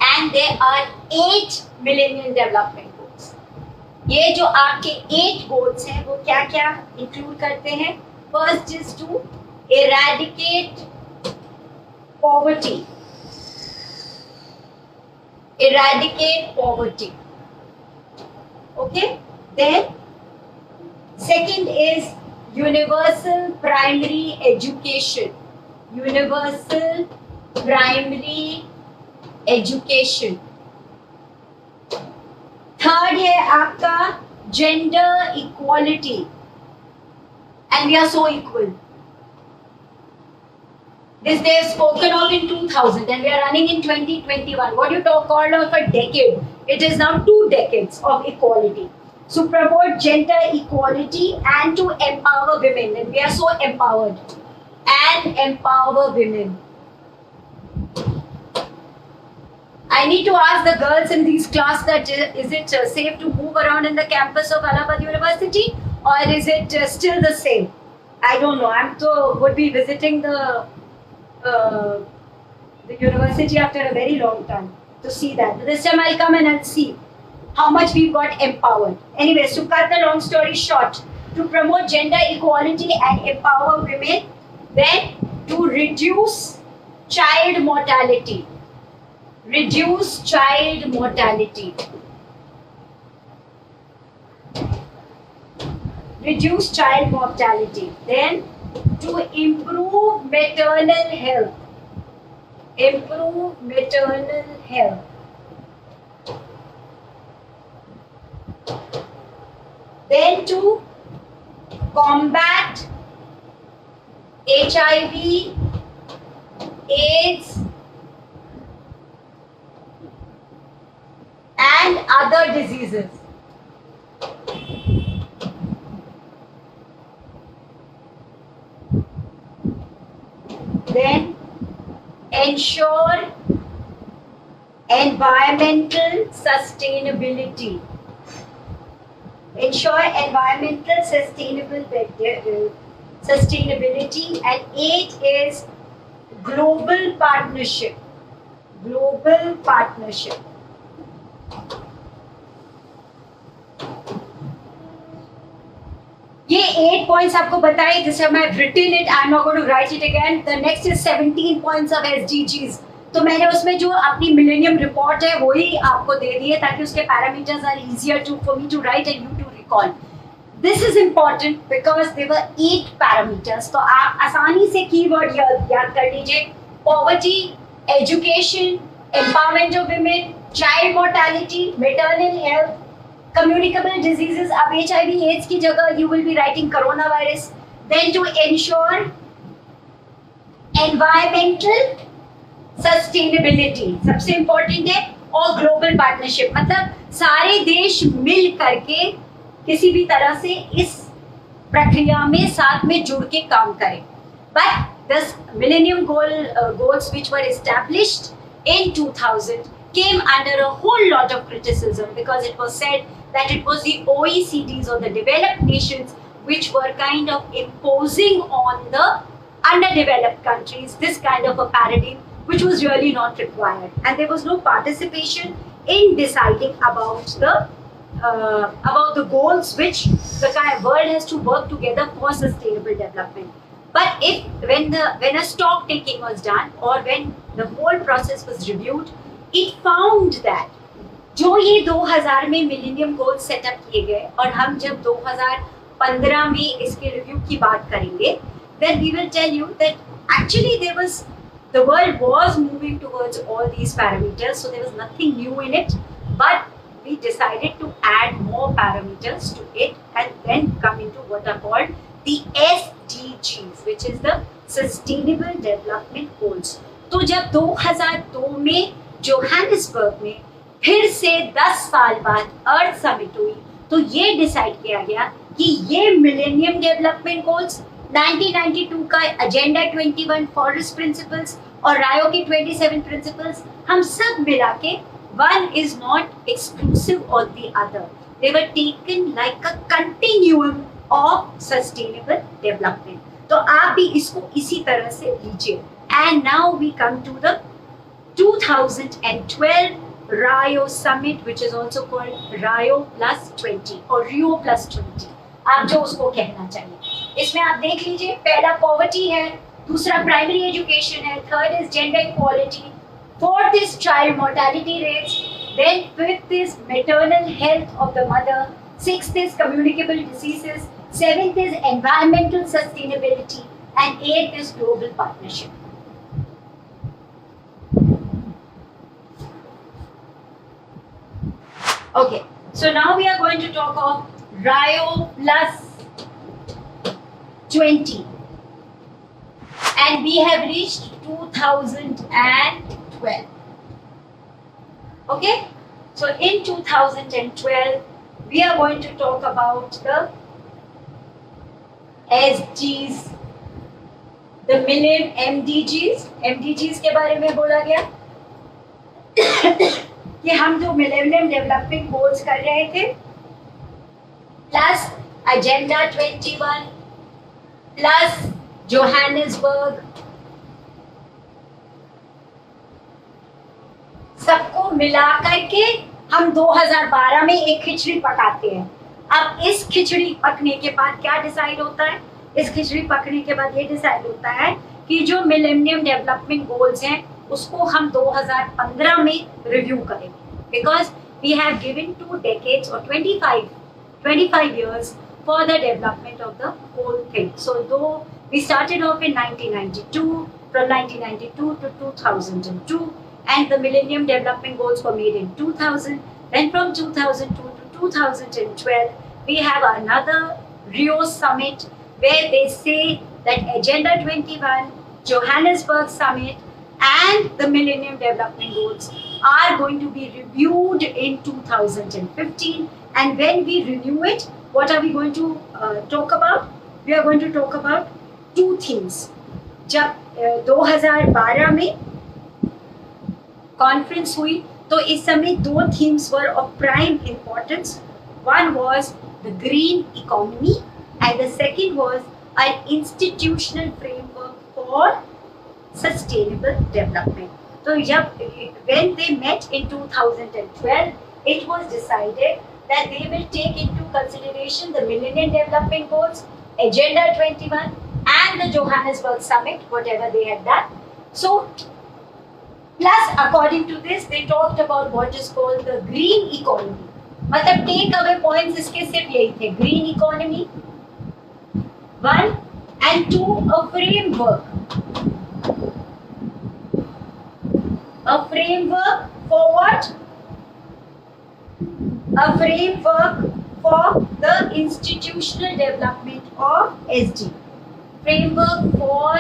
and there are 8 Millennium Development Goals. ये जो आपके 8 goals हैं वो क्या क्या include करते हैं? First is to eradicate poverty. Eradicate poverty. Okay? Then second is universal primary education. Universal primary education. Third है आपका gender equality. And we are so equal. This they have spoken of in 2000 and we are running in 2021. What you called of a decade, it is now 2 decades of equality. So promote gender equality and to empower women, and we are so empowered. And empower women. I need to ask the girls in these class that is it safe to move around in the campus of Allahabad University? Or is it still the same? I don't know. Would be visiting the university after a very long time to see that. But this time I'll come and I'll see how much we've got empowered. Anyways, to cut the long story short, to promote gender equality and empower women, then to reduce child mortality. Reduce child mortality. Reduce child mortality. Then to improve maternal health. Improve maternal health. Then to combat HIV, AIDS and other diseases. Then ensure environmental sustainability. Ensure environmental sustainability, and 8 is global partnership. Global partnership. ये 8 points आपको बताए. This time I've written it. I'm not going to write it again. The next is 17 points of SDGs. तो मैंने उसमें जो अपनी millennium report है वही आपको दे दी है ताकि उसके parameters are easier to for me to write and you to recall. This is important because there're 8 parameters. तो आप आसानी से कीवर्ड याद कर लीजिए. Poverty, education, empowerment of women, child mortality, maternal health, communicable diseases. अब HIV AIDS की जगह you will be writing coronavirus. then to ensure environmental sustainability सबसे इम्पोर्टेंट है, और ग्लोबल पार्टनरशिप मतलब सारे देश मिल करके किसी भी तरह से इस प्रक्रिया में साथ में जुड़ के काम करें. But this millennium goals which were established in 2000 came under a whole lot of criticism because it was said that it was the OECDs or the developed nations which were kind of imposing on the underdeveloped countries this kind of a paradigm which was really not required, and there was no participation in deciding about the goals which the world has to work together for sustainable development. But when a stock taking was done or when the whole process was reviewed, it found that जो ये 2000 में millennium goals setup किए गए और हम जब 2015 में इसके रिव्यू की बात करेंगे, then we will tell you that actually the world was moving towards all these parameters, so there was nothing new in it, but we decided to add more parameters to it and then come into what are called the SDGs, which is the Sustainable Development Goals. तो जब 2002 में Johannesburg में फिर से 10 साल बाद अर्थ summit हुई, तो ये डिसाइड किया गया कि ये मिलेनियम डेवलपमेंट गोल्स 1992 का एजेंडा 21 फॉरेस्ट प्रिंसिपल्स और रायो की 27 प्रिंसिपल्स हम सब मिला के one is not exclusive of the other. They were taken like a continuum of sustainable development. तो आप भी इसको इसी तरह से लीजिए. And now we come to the 2012 Rio Summit, which is also called Rio Plus 20 or Rio Plus 20. आप जो उसको कहना चाहिए. इसमें आप देख लीजिए, पहला पॉवर्टी है, दूसरा प्राइमरी एजुकेशन है, third is gender equality, fourth is child mortality rates, then fifth is maternal health of the mother, sixth is communicable diseases, seventh is environmental sustainability, and eighth is global partnership. Okay, so now we are going to talk of Rio Plus 20, and we have reached 2012. Okay, so in 2012 we are going to talk about the SDGs, the MDGs. MDGs के बारे में बोला गया कि हम जो millennium development goals कर रहे थे प्लस एजेंडा 21 प्लस जोहानिसबर्ग, सबको मिला करके हम 2012 में एक खिचड़ी पकाते हैं. अब इस खिचड़ी पकने के बाद क्या डिसाइड होता है? इस खिचड़ी पकने के बाद ये डिसाइड होता है कि जो मिलेनियम डेवलपमेंट गोल्स हैं उसको हम 2015 में रिव्यू करेंगे, because we have given 2 decades or 25 years for the development of the whole thing. So though we started off in 1992, from 1992 to 2002, and the Millennium Development Goals were made in 2000. Then from 2002 to 2012, we have another Rio Summit where they say that Agenda 21, Johannesburg Summit, and the Millennium Development Goals are going to be reviewed in 2015. And when we review it, what are we going to talk about? We are going to talk about 2 themes. जब 2012 में conference हुई तो इस समय 2 themes were of prime importance. One was the green economy and the second was an institutional framework for sustainable development. So when they met in 2012, it was decided that they will take into consideration the Millennium Development Goals, Agenda 21 and the Johannesburg Summit, whatever they had done. So plus, according to this, they talked about what is called the green economy. मतलब take away points इसके सिर्फ यही थे, green economy 1 and 2, a framework for what? A framework for the institutional development of SD. framework for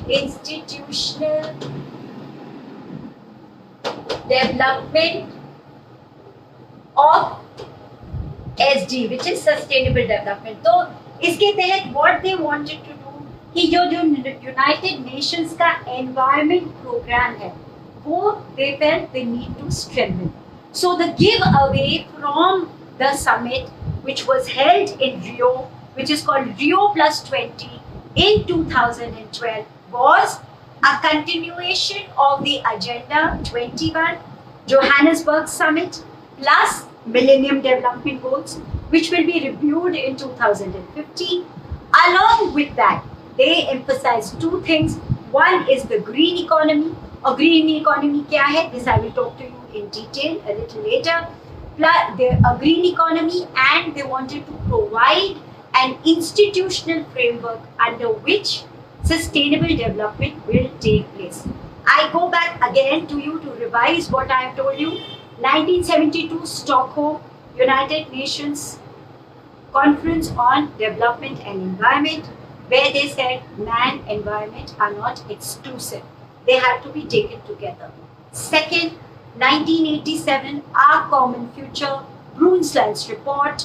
institutional development of SD, which is sustainable development. तो इसके तहत what they wanted to do कि जो United Nations का environment program है, वो they felt they need to strengthen. So the giveaway from the summit, which was held in Rio, which is called Rio Plus 20 in 2012, was a continuation of the Agenda 21 Johannesburg Summit plus Millennium Development Goals, which will be reviewed in 2015. Along with that, they emphasize two things. One is the green economy. A green economy kya hai? This I will talk to you in detail a little later. Plus, a green economy, and they wanted to provide an institutional framework under which sustainable development will take place. I go back again to you to revise what I have told you. 1972 Stockholm United Nations Conference on Development and Environment, where they said man and environment are not exclusive. They have to be taken together. Second, 1987 Our Common Future Brundtland's report,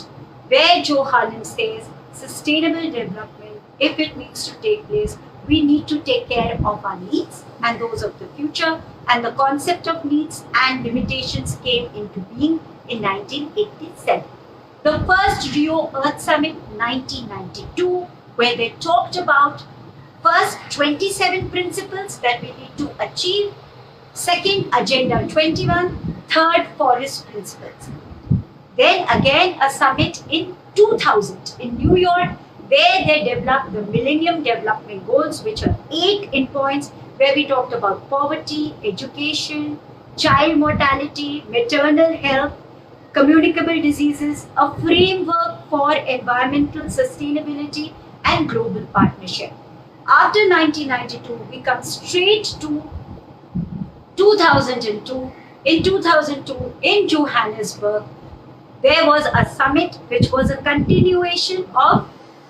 where Joe Harlem says sustainable development, if it needs to take place, we need to take care of our needs and those of the future, and the concept of needs and limitations came into being in 1987. The first Rio Earth Summit 1992, where they talked about first 27 principles that we need to achieve, second Agenda 21, third forest principles. Then again a summit in 2000 in New York, where they developed the Millennium Development Goals, which are 8 in points, where we talked about poverty, education, child mortality, maternal health, communicable diseases, a framework for environmental sustainability and global partnership. After 1992, we come straight to 2002. In 2002, in Johannesburg, there was a summit which was a continuation of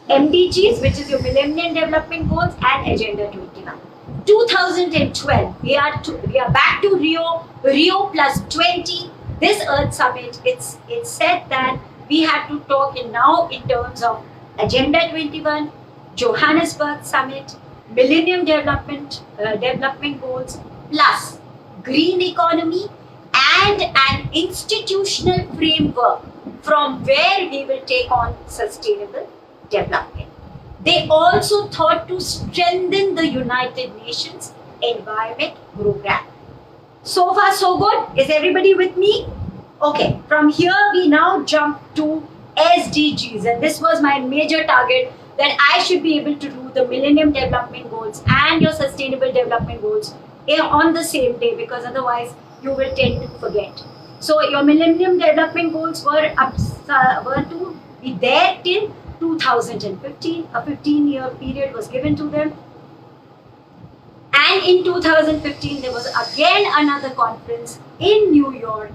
MDGs, which is your Millennium Development Goals, and Agenda 21. 2012, we are back to Rio Plus 20. This Earth Summit, it's said that we have to talk now in terms of Agenda 21, Johannesburg Summit, Millennium Development Goals, plus green economy and an institutional framework from where we will take on sustainable development. They also thought to strengthen the United Nations Environment Program. So far so good? Is everybody with me? Okay, from here we now jump to SDGs, and this was my major target, that I should be able to do the Millennium Development Goals and your Sustainable Development Goals on the same day, because otherwise you will tend to forget. So your Millennium Development Goals were to be there till 2015. A 15-year period was given to them. And in 2015, there was again another conference in New York,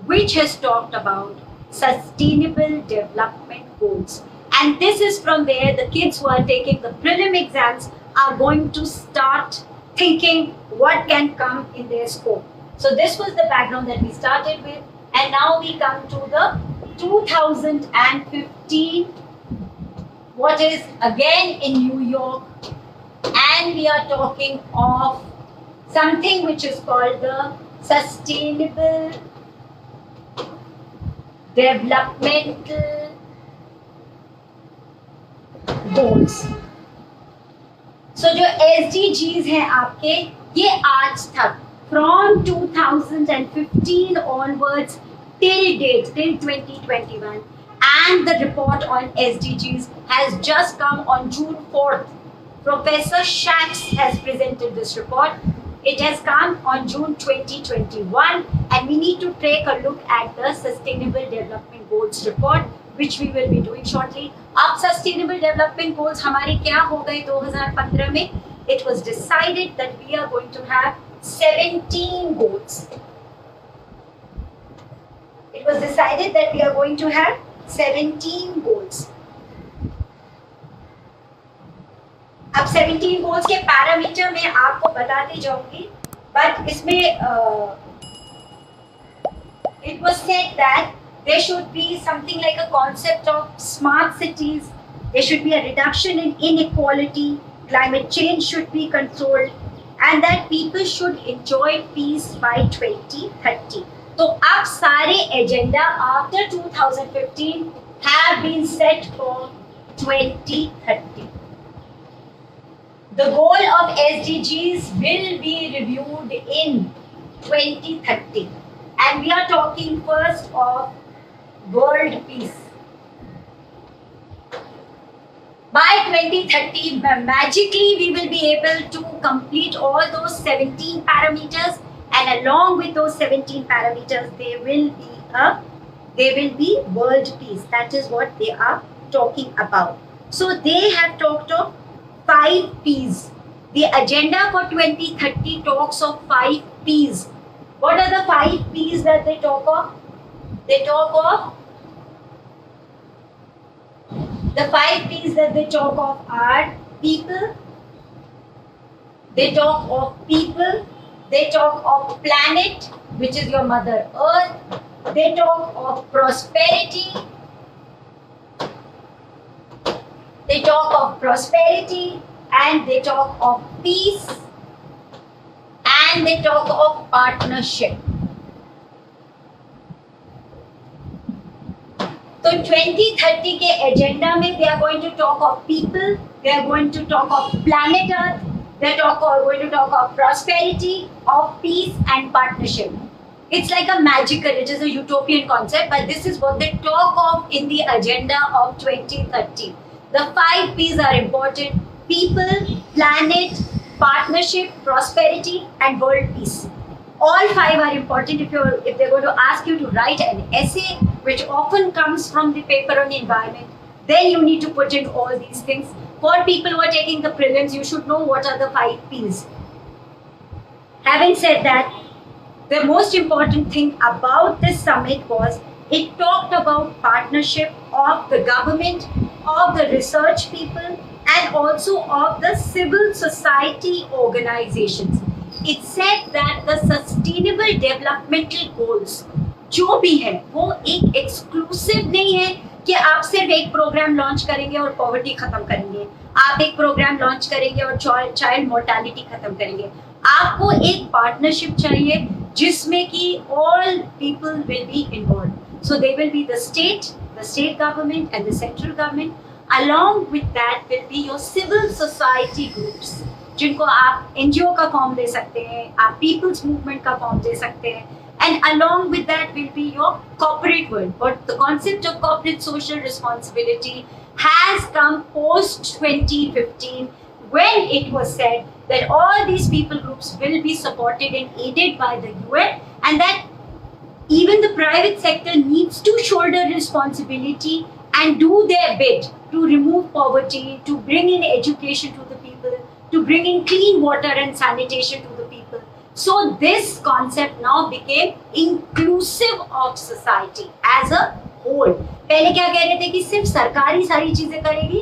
which has talked about Sustainable Development Goals. And this is from there, the kids who are taking the prelim exams are going to start thinking what can come in their scope. So this was the background that we started with. And now we come to the 2015, what is again in New York. And we are talking of something which is called the Sustainable Developmental Goals. So जो SDGs हैं आपके, ये आज तक from 2015 onwards till date, till 2021, and the report on SDGs has just come on June 4th. Professor Shacks has presented this report. It has come on June 2021, and we need to take a look at the Sustainable Development Goals report, which we will be doing shortly. अब Sustainable Development Goals हमारे क्या हो गए 2015 में? It was decided that we are going to have 17 goals. It was decided that we are going to have 17 goals. अब 17 goals के parameter मैं आपको बताती जाऊंगी, बट इसमें it was said that there should be something like a concept of smart cities, there should be a reduction in inequality, climate change should be controlled, and that people should enjoy peace by 2030. तो अब सारे agenda after 2015 have been set for 2030. The goal of SDGs will be reviewed in 2030, and we are talking first of world peace. By 2030, magically we will be able to complete all those 17 parameters, and along with those 17 parameters, there will be world peace. That is what they are talking about. So they have talked of 5 P's. The agenda for 2030 talks of 5 P's. What are the 5 P's that they talk of? They talk of the 5 P's that they talk of are people, they talk of people, they talk of planet, which is your mother earth, they talk of prosperity, they talk of prosperity, and they talk of peace, and they talk of partnership. So 2030 के agenda में they are going to talk of people, they are going to talk of planet Earth, they are going to talk of prosperity, of peace and partnership. It's like a magical, it is a utopian concept, but this is what they talk of in the agenda of 2030. The 5 P's are important: people, planet, partnership, prosperity and world peace. All 5 are important. If they're going to ask you to write an essay, which often comes from the paper on environment, then you need to put in all these things. For people who are taking the prelims, you should know what are the 5 P's. Having said that, the most important thing about this summit was it talked about partnership of the government, of the research people, and also of the civil society organizations. It said that the sustainable developmental goals जो भी है वो एक exclusive नहीं है कि आप सिर्फ एक प्रोग्राम लॉन्च करेंगे और पॉवर्टी खत्म करेंगे, आप एक प्रोग्राम लॉन्च करेंगे और चाइल्ड मोर्टालिटी खत्म करेंगे. आपको एक पार्टनरशिप चाहिए जिसमें कि all people will be involve. So they will be the state government and the central government. along with that will be your civil society groups, जिनको आप NGO का फॉर्म दे सकते हैं, आप पीपल्स मूवमेंट का फॉर्म दे सकते हैं, and along with that will be your corporate world. But the concept of corporate social responsibility has come post 2015, when it was said that all these people groups will be supported and aided by the UN, and that even the private sector needs to shoulder responsibility and do their bit to remove poverty, to bring in education to the people, to bring in clean water and sanitation to the people. So this concept now became inclusive of society as a whole. पहले क्या कह रहे थे कि सिर्फ सरकार ही सारी चीजें करेगी.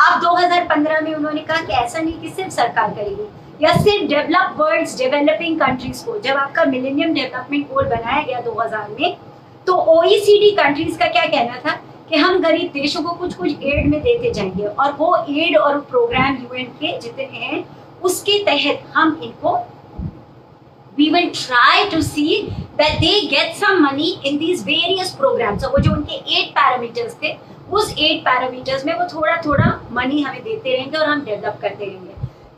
अब 2015 में उन्होंने कहा कि ऐसा नहीं कि सिर्फ सरकार करेगी या सिर्फ डेवलप वर्ल्ड्स, डेवलपिंग कंट्रीज को. जब आपका मिलेनियम डेवलपमेंट गोल बनाया गया 2000 में, तो OECD कंट्रीज का क्या कहना था कि हम गरीब देशों को कुछ कुछ एड में देते जाएंगे, और वो एड और प्रोग्राम UN के जितने हैं उसके तहत हम इनको we will try to see that they get some money in these various programs. So वो जो उनके 8 पैरामीटर्स थे, उस 8 पैरामीटर्स में वो थोड़ा थोड़ा मनी हमें देते रहेंगे और हम डेवलप करते रहेंगे.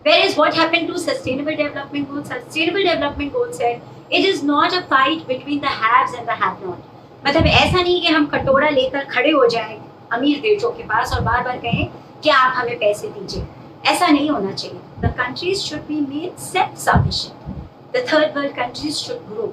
Whereas what happened to Sustainable Development Goals? Sustainable Development Goals said it is not a fight between the haves and the have-not. मतलब ऐसा नहीं कि हम कटोरा लेकर खड़े हो जाएं अमीर देशों के पास और बार बार कहें कि आप हमें पैसे दीजिए. ऐसा नहीं होना चाहिए. The countries should be made self-sufficient. The third world countries should grow,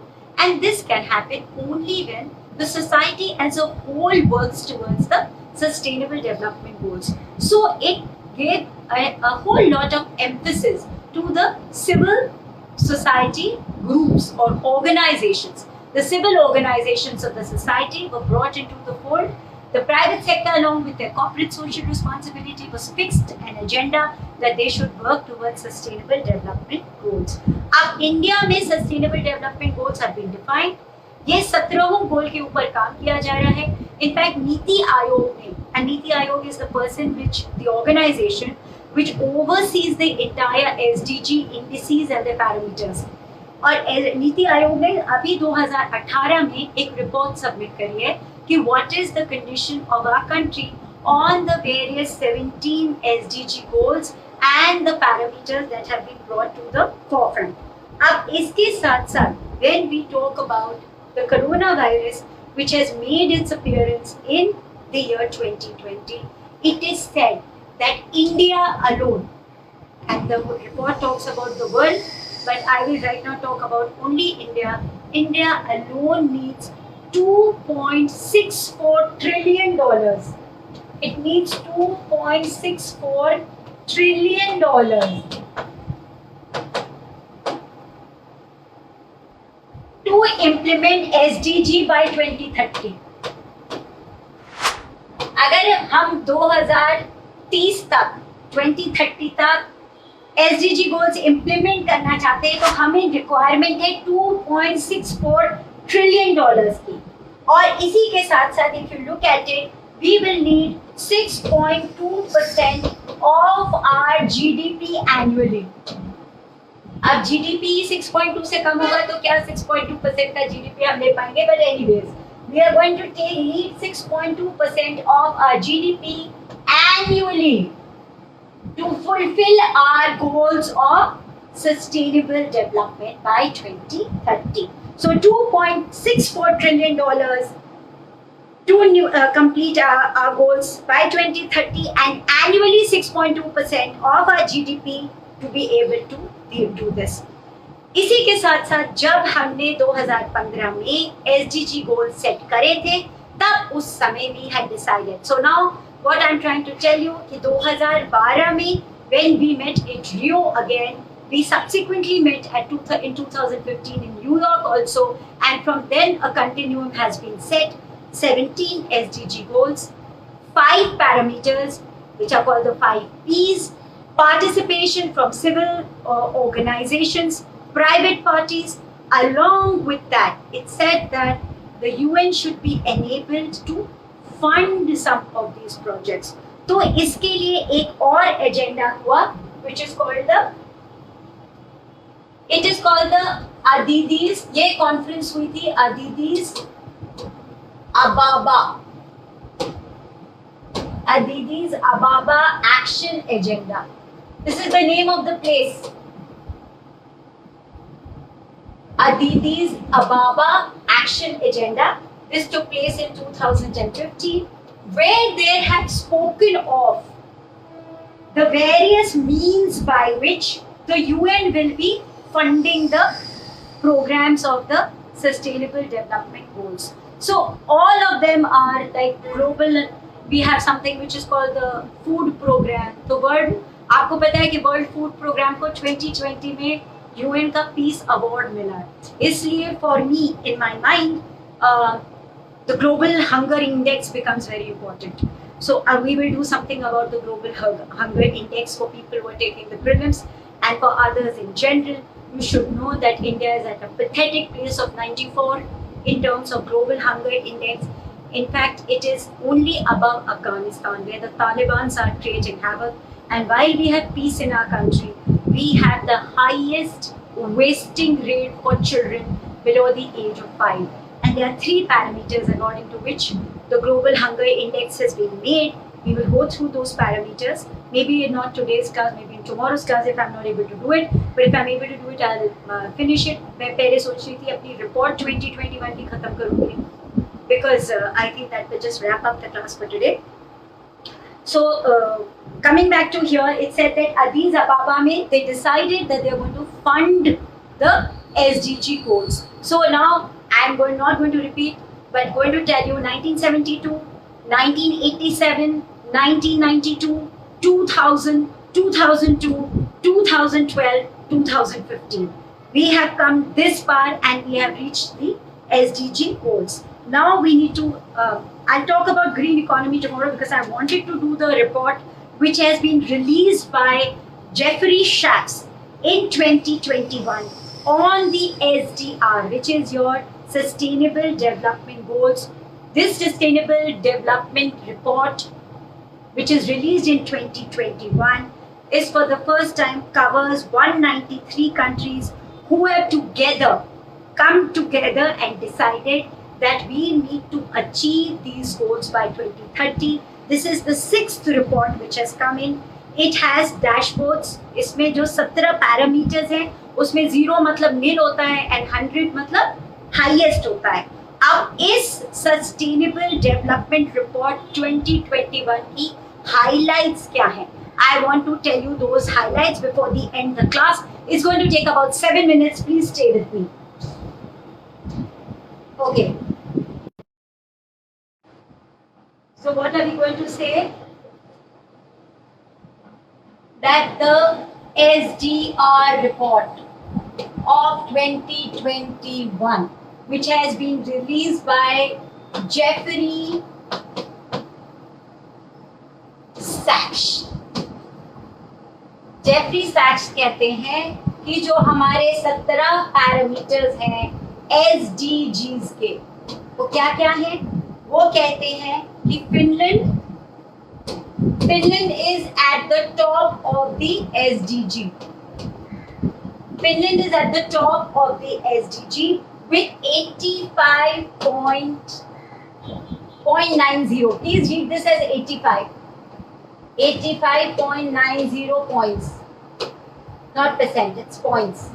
and this can happen only when the society as a whole works towards the sustainable development goals. So it gave a whole lot of emphasis to the civil society groups or organizations. The civil organizations of the society were brought into the fold, The private sector, along with their corporate social responsibility, was fixed an agenda that they should work towards sustainable development goals. अब India में sustainable development goals have been defined. ये 17 गोल के ऊपर काम किया जा रहा है. इनफैक्ट नीति आयोग ने, and NITI Aayog is the person which the organization which oversees the entire SDG indices and the parameters. और नीति आयोग ने अभी 2018 में एक रिपोर्ट सबमिट करी है कि what is the condition of our country on the various 17 SDG goals and the parameters that have been brought to the forefront. अब इसके साथ साथ when we talk about the coronavirus which has made its appearance in the year 2020, it is said that India alone, and the report talks about the world, but I will right now talk about only India. India alone needs $2.64 trillion. It needs $2.64 trillion to implement SDG by 2030. अगर हम 2030 तक 2030 तक SDG goals implement करना चाहते हैं तो हमें requirement है $2.64 trillion की. और इसी के साथ साथ if you look at it, we will need 6.2% of our GDP annually. अब GDP 6.2 से कम होगा तो क्या 6.2% का GDP हम ले पाएंगे? But anyways, we are going to need 6.2% of our GDP annually to fulfill our goals of sustainable development by 2030. So $2.64 trillion to complete our goals by 2030 and annually 6.2% of our GDP to be able to do this. इसी के साथ साथ जब हमने 2015 में SDG goal set करे थे तब उस समय we had decided. So now what I'm trying to tell you कि 2012 में when we met at Rio again, we subsequently met in 2015 in New York also, and from then a continuum has been set. 17 SDG goals, 5 parameters which are called the 5 Ps, participation from civil organizations, private parties. Along with that, it said that the UN should be enabled to fund some of these projects. तो इसके लिए एक और agenda हुआ which is called the Adidis. ये conference हुई थी Adidis Ababa Action Agenda. This is the name of the place. Adidis Ababa Action Agenda. This took place in 2015, where they had spoken of the various means by which the UN will be funding the programs of the Sustainable Development Goals. So all of them are like global. We have something which is called the food program. The world, आपको पता है कि world food programme को 2020 में UN का peace award मिला. इसलिए for me in my mind the global hunger index becomes very important. So we will do something about the global hunger index for people who are taking the prelims, and for others in general. You should know that India is at a pathetic place of 94 in terms of global hunger index. In fact, it is only above Afghanistan, where the Taliban are creating havoc. And while we have peace in our country, we have the highest wasting rate for children below the age of 5. And there are 3 parameters according to which the global hunger index has been made. We will go through those parameters. Maybe in not today's class, maybe in tomorrow's class if I'm not able to do it. But if I'm able to do it, I'll finish it. मैं पहले सोच रही थी अपनी report 2021 की खत्म करूँगी, because I think that will just wrap up the class for today. So coming back to here, it said that Addis Ababa में they decided that they are going to fund the SDG goals. So now I'm not going to repeat, but going to tell you 1972, 1987, 1992, 2000, 2002, 2012, 2015. We have come this far and we have reached the SDG goals. Now we need to I'll talk about green economy tomorrow because I wanted to do the report which has been released by Jeffrey Sachs in 2021 on the SDR, which is your Sustainable Development Goals. This Sustainable Development Report, which is released in 2021, is for the first time covers 193 countries who have come together and decided that we need to achieve these goals by 2030. This is the 6th report which has come in. It has dashboards. इसमें जो 17 parameters हैं उसमें 0 मतलब nil होता है and 100 मतलब highest होता है. अब इस सस्टेनेबल डेवलपमेंट रिपोर्ट 2021 की हाइलाइट्स क्या हैं? I want to tell you those highlights before the end. The class is going to take about 7 minutes. Please stay with me. Okay. So what are we going to say? That the SDR report of 2021, which has been released by Jeffrey Sachs. Jeffrey सैक्स कहते हैं कि जो हमारे 17 parameters हैं SDGs के, वो क्या क्या हैं? वो कहते हैं कि Finland is at the top of the SDG. Finland is at the top of the SDG with 85.90. Please read this as 85. 85.90 points. Not percent, it's points.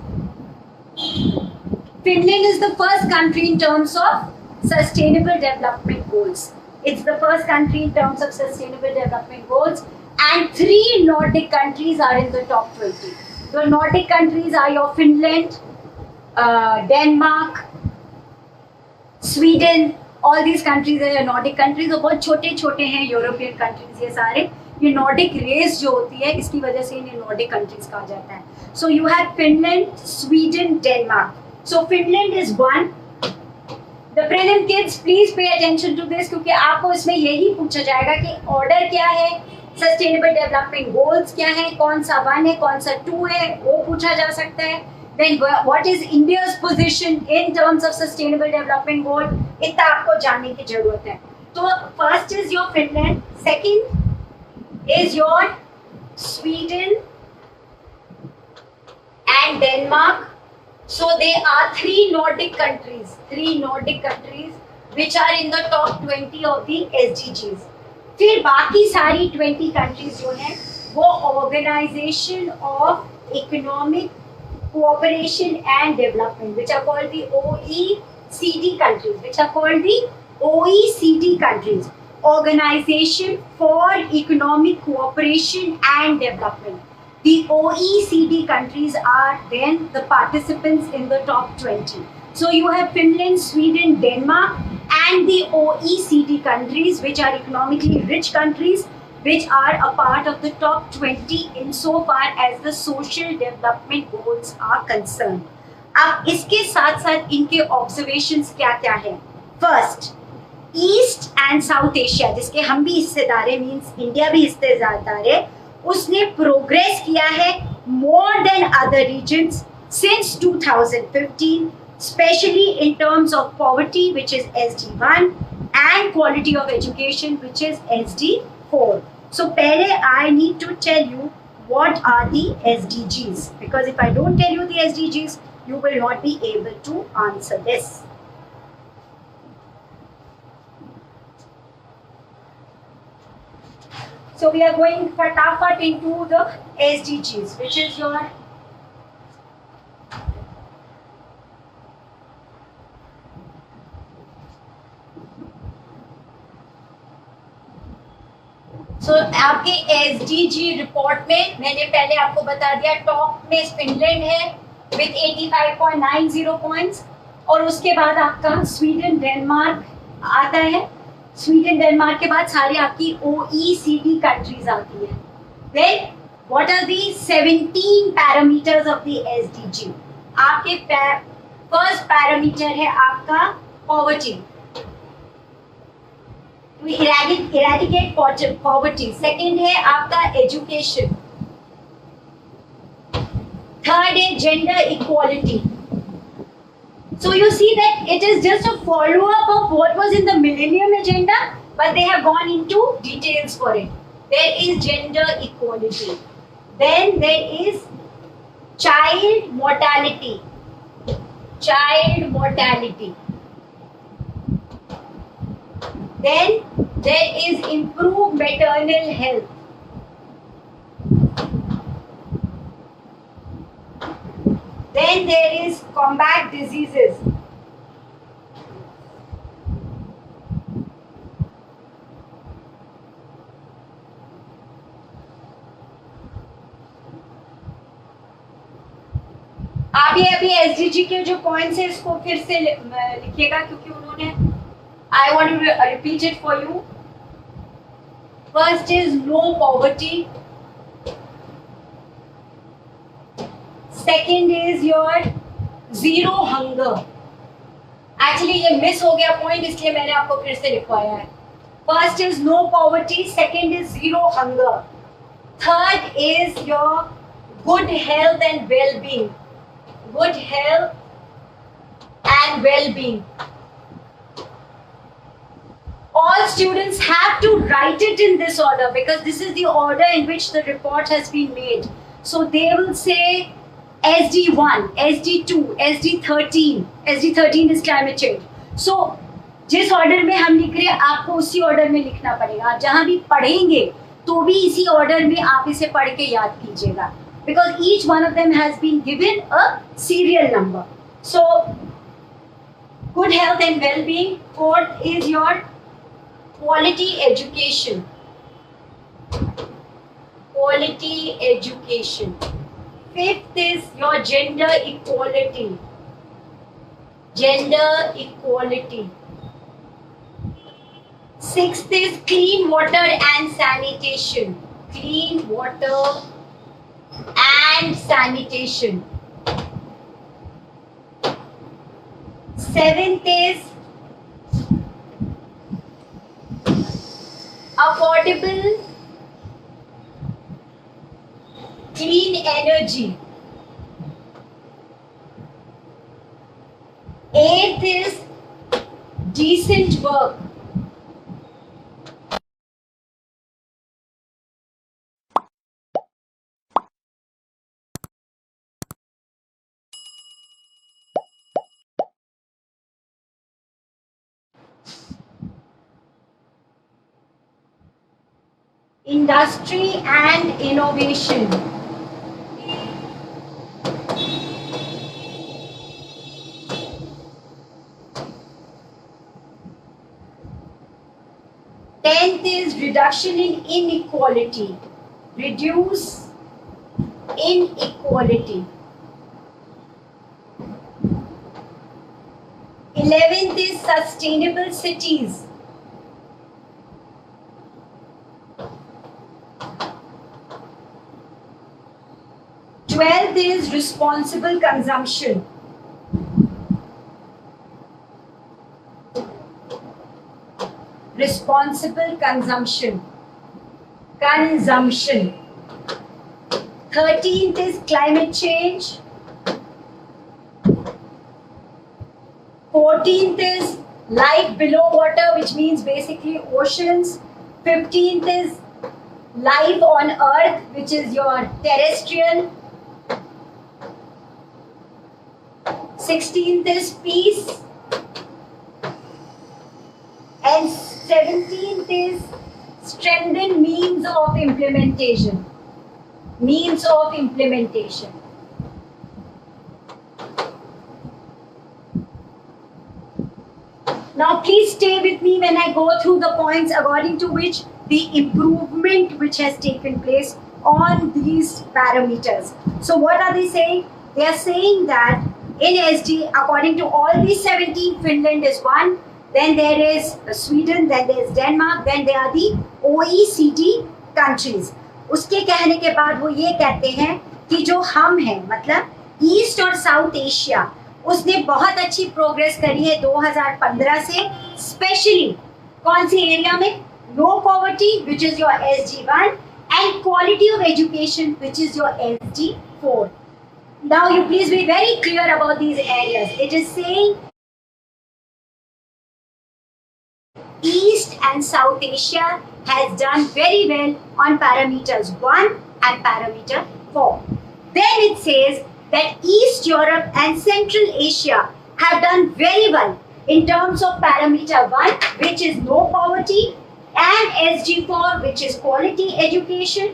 Finland is the first country in terms of sustainable development goals. It's the first country in terms of sustainable development goals, and 3 Nordic countries are in the top 20. The Nordic countries are your Finland, Denmark, Sweden. All these countries are your Nordic countries. और बहुत छोटे छोटे हैं European countries ये सारे. ये Nordic race जो होती है इसकी वजह से इन्हें नॉर्डिक कंट्रीज कहा जाता है. So you have Finland, Sweden, Denmark. So Finland is 1. The prelim kids please pay attention to this, क्योंकि आपको इसमें यही पूछा जाएगा कि ऑर्डर क्या है, सस्टेनेबल डेवलपमेंट गोल्स क्या है, कौन सा 1 है, कौन सा 2 है, वो पूछा जा सकता है. Then what is India's position in terms of sustainable development goal? इतना आपको जानने की जरूरत है. तो first is your Finland, second is your Sweden and Denmark. So they are 3 Nordic countries which are in the top 20 of the SDGs. फिर बाकी सारी 20 countries जो हैं वो Organization of Economic Cooperation and Development, which are called the OECD countries, Organization for Economic Cooperation and Development. The OECD countries are then the participants in the top 20. So you have Finland, Sweden, Denmark, and the OECD countries, which are economically rich countries, which are a part of the top 20 insofar as the social development goals are concerned. अब इसके साथ साथ इनके observations क्या क्या हैं? First, east and south Asia, जिसके हम भी हिस्सेदार हैं, मीन्स इंडिया भी हिस्सेदार है, उसने प्रोग्रेस किया है more than other regions since 2015, especially in terms of poverty which is SD1 and quality of education which is SD4. So पहले I need to tell you what are the SDGs, because if I don't tell you the SDGs you will not be able to answer this. So we are going fatafat into the SDGs, which is your आपके SDG report में मैंने पहले आपको बता दिया, top में Finland है with 85.90 points, और उसके बाद आपका स्वीडन, डेनमार्क आता है. स्वीडन, डेनमार्क के बाद सारी आपकी OECD कंट्रीज आती है. Then what are the 17 parameters of the SDG? आपके फर्स्ट पैरामीटर है आपका poverty. to eradicate poverty. Second है आपका education. Third is gender equality. So you see that it is just a follow-up of what was in the Millennium Agenda, but they have gone into details for it. There is gender equality. Then there is child mortality. Child mortality. Then there is improved maternal health. Then there is combat diseases. आप ये अभी SDG के जो points है इसको फिर से लिखिएगा क्योंकि उन्होंने I want to repeat it for you. First is no poverty. Second is your zero hunger. Actually ये मिस हो गया पॉइंट इसलिए मैंने आपको फिर से लिखवाया है. First is no poverty. Second is zero hunger. Third is your good health and well-being. Good health and well-being. All students have to write it in this order because this is the order in which the report has been made. So they will say SD1, SD2, SD13. SD13 is climate change. So जिस order में हम लिख रहे हैं आपको उसी order में लिखना पड़ेगा. आप जहाँ भी पढ़ेंगे तो भी इसी ऑर्डर में आप इसे पढ़ के याद कीजिएगा. Because each one of them has been given a serial number. So good health and well-being. Fourth is your quality education. Quality education. Fifth is your gender equality. Gender equality. Sixth is clean water and sanitation. Clean water and sanitation. Seventh is affordable clean energy. Eighth is decent work. Industry and innovation. Tenth is reduction in inequality. Reduce inequality. 11th is sustainable cities. 12th is responsible consumption. Responsible consumption. Consumption. 13th is climate change. 14th is life below water, which means basically oceans. 15th is life on earth, which is your terrestrial. 16th is peace. And 17th is strengthen means of implementation. Means of implementation. Now please stay with me when I go through the points according to which the improvement which has taken place on these parameters. So what are they saying? They are saying that in SD, according to all these 17, Finland is one, then there is Sweden, then there is Denmark, then there are the OECD countries. उसके कहने के बाद वो ये कहते हैं कि जो हम हैं मतलब ईस्ट और साउथ एशिया उसने बहुत अच्छी प्रोग्रेस करी है 2015 से, स्पेशली कौन सी एरिया में? No poverty which is your SG1 and quality of education which is your SG4. Now you please be very clear about these areas. It is saying East and South Asia has done very well on parameters 1 and parameter 4. Then it says that East Europe and Central Asia have done very well in terms of parameter 1 which is no poverty and SG4 which is quality education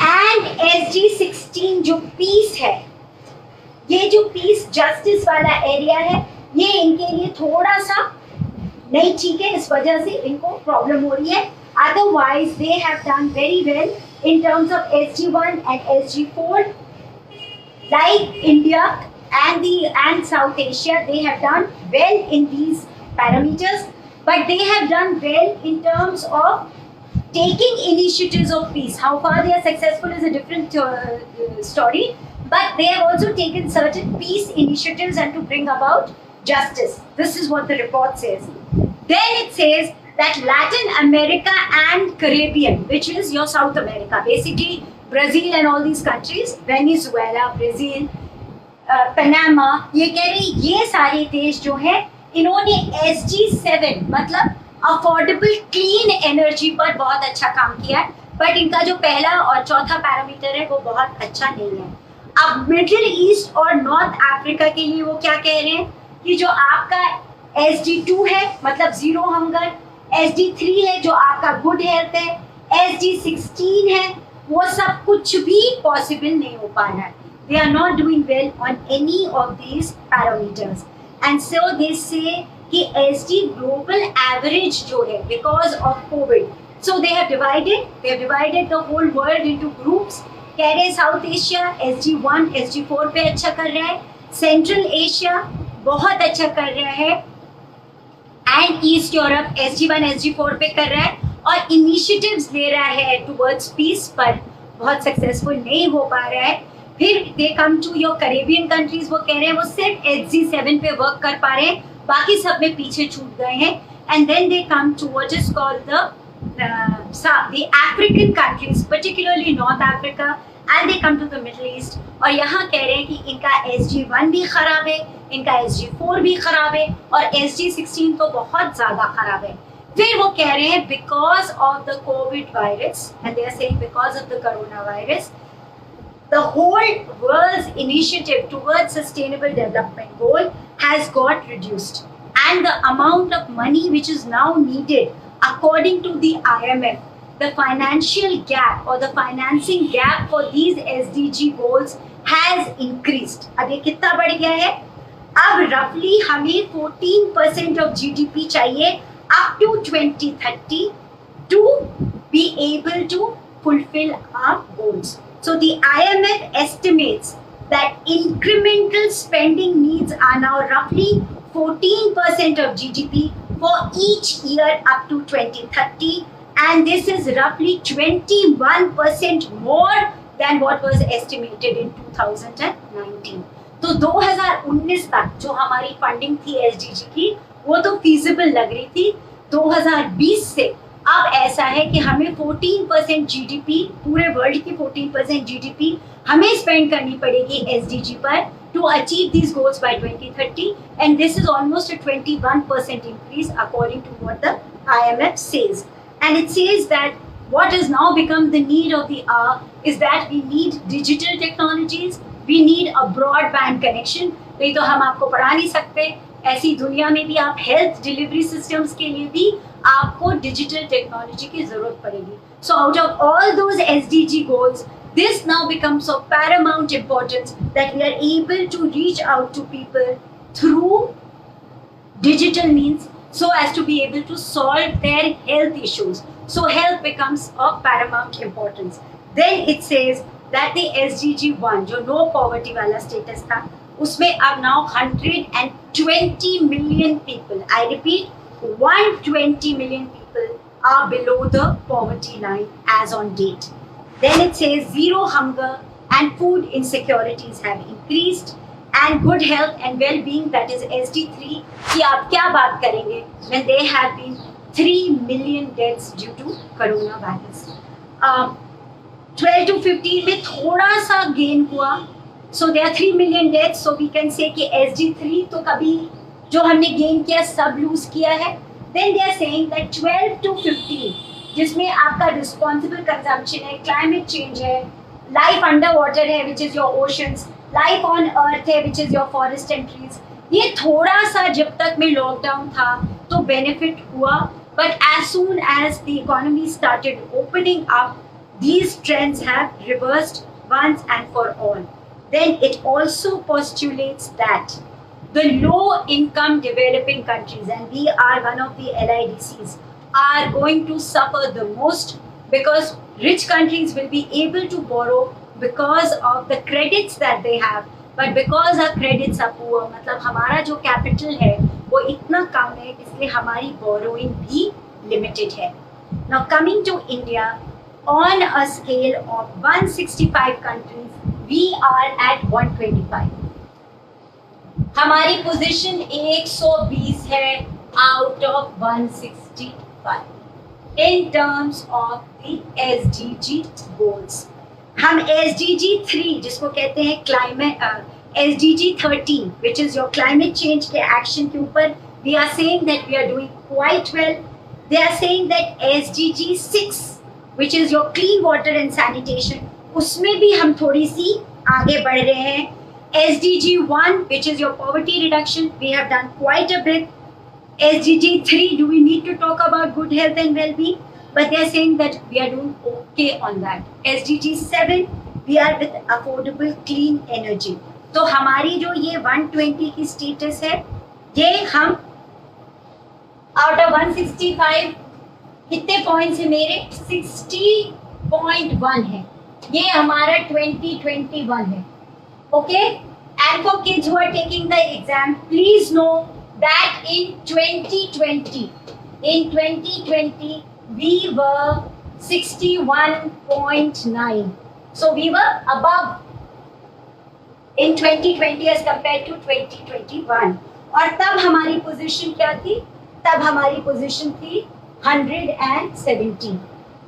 and SG16 जो piece है, ये जो piece justice वाला area है, ये इनके लिए थोड़ा सा नहीं ठीक है, इस वजह से इनको प्रॉब्लम हो रही है. Otherwise they have done very well in terms of SG1 and SG4. Like India and South Asia, they have done well in these parameters. But they have done well in terms of taking initiatives of peace. How far they are successful is a different story. But they have also taken certain peace initiatives and to bring about justice. This is what the report says. Then it says that Latin America and Caribbean, which is your South America, basically Brazil and all these countries, Venezuela, Brazil, Panama, ये कह रही ये सारे देश जो है इन्होंने SG7 मतलब अफोर्डेबल क्लीन एनर्जी पर बहुत अच्छा काम किया है. बट इनका जो पहला और चौथा पैरामीटर है वो बहुत अच्छा नहीं है. अब मिडिल ईस्ट और नॉर्थ अफ्रीका के लिए वो क्या कह रहे हैं कि जो आपका SG2 है मतलब जीरो हंगर, SG3 है जो आपका गुड हेल्थ है, SG16 है, वो सब कुछ भी पॉसिबल नहीं हो पा रहा है. They are not doing well on any of these parameters. And so they say कि SG global average जो है because of COVID, so they have divided the whole world into groups. कह रहे साउथ एशिया SG1 SG4 पे अच्छा कर रहा है, सेंट्रल एशिया बहुत अच्छा कर रहा है and east Europe SG1 SG4 पे कर रहा है और इनिशिएटिव्स ले रहा है टुवर्ड्स पीस पर बहुत सक्सेसफुल नहीं हो पा रहा है. फिर they come to your Caribbean countries, वो कह रहे हैं वो सिर्फ SG7 पे वर्क कर पा रहे हैं, बाकी सब में पीछे छूट गए हैं. And then they come to what is called the African countries, particularly North Africa, and they come to the Middle East. और यहाँ कह रहे हैं कि इनका SG1 भी खराब है, इनका SG4 भी खराब है और SG16 तो बहुत ज्यादा खराब है. फिर वो कह रहे हैं because of the Covid virus, and they are saying because of the corona virus, the whole world's initiative towards sustainable development goal has got reduced, and the amount of money which is now needed according to the IMF, the financial gap or the financing gap for these SDG goals has increased. अब ये कितना बढ़ गया है? अब roughly हमें 14% of GDP चाहिए up to 2030 to be able to fulfill our goals. So the IMF estimates that incremental spending needs are now roughly 14% of GDP for each year up to 2030, and this is roughly 21% more than what was estimated in 2019. तो 2019 तक जो हमारी funding थी SDG की वो तो feasible लग रही थी. 2020 से अब ऐसा है कि हमें 14% GDP, पूरे वर्ल्ड की 14% GDP हमें स्पेंड करनी पड़ेगी SDG पर to achieve these goals by 2030, and this is almost a 21% increase according to what the IMF says. And it says that what has now become the need of the hour is that we need digital technologies, we need a broadband connection. नहीं तो हम आपको पढ़ा नहीं सकते. ऐसी दुनिया में भी आप हेल्थ डिलीवरी सिस्टम्स के लिए भी आपको डिजिटल टेक्नोलॉजी की जरूरत पड़ेगी. So out of all those SDG goals, this now becomes of paramount importance that we are able to reach out to people through digital means so as to be able to solve their health issues. So health becomes of paramount importance. Then it says that the SDG 1 जो no poverty वाला status था, उसमें अब now 120 million people, I repeat, 120 million people are below the poverty line as on date. Then it says zero hunger and food insecurities have increased, and good health and well-being, that is SD3 की आप क्या बात करेंगे when there have been 3 million deaths due to coronavirus. 12 to 15 में थोड़ा सा gain हुआ, so there are 3 million deaths, so we can say कि SD3 तो कभी जो हमने गेन किया सब लूज किया है. Then they are saying that 12 to 15 जिसमें आपका रिस्पॉन्सिबल कंजम्पशन है, क्लाइमेट चेंज है, लाइफ अंडर वाटर है which is your oceans, life on earth है which is your forest and trees. ये थोड़ा सा जब तक में लॉकडाउन था तो बेनिफिट हुआ, but as soon as the economy started opening up these trends have reversed once and for all. Then it also postulates that the low income developing countries, and we are one of the LIDCs, are going to suffer the most because rich countries will be able to borrow because of the credits that they have, but because our credits are poor, मतलब हमारा जो capital है वो इतना कम है, इसलिए हमारी borrowing भी limited है. Now coming to India, on a scale of 165 countries, we are at 125. हमारी पोजीशन 120 है out of 165 in terms of the SDG goals. हम SDG 3 जिसको कहते हैं climate, SDG 13 which is your climate change के action के ऊपर we are saying that we are doing quite well. They are saying that SDG 6 which is your clean water and sanitation, उसमें भी हम थोड़ी सी आगे बढ़ रहे हैं. SDG 1, which is your poverty reduction, we have done quite a bit. SDG 3, do we need to talk about good health and well-being? But they are saying that we are doing okay on that. SDG 7, we are with affordable clean energy. तो हमारी जो ये 120 की status है, ये हम out of 165 कितने points है मेरे? 60.1 है. ये हमारा 2021 है. Okay, and for kids who are taking the exam, please know that in 2020 we were 61.9, so we were above in 2020 as compared to 2021. और तब हमारी पोजीशन क्या थी? तब हमारी पोजीशन थी 117.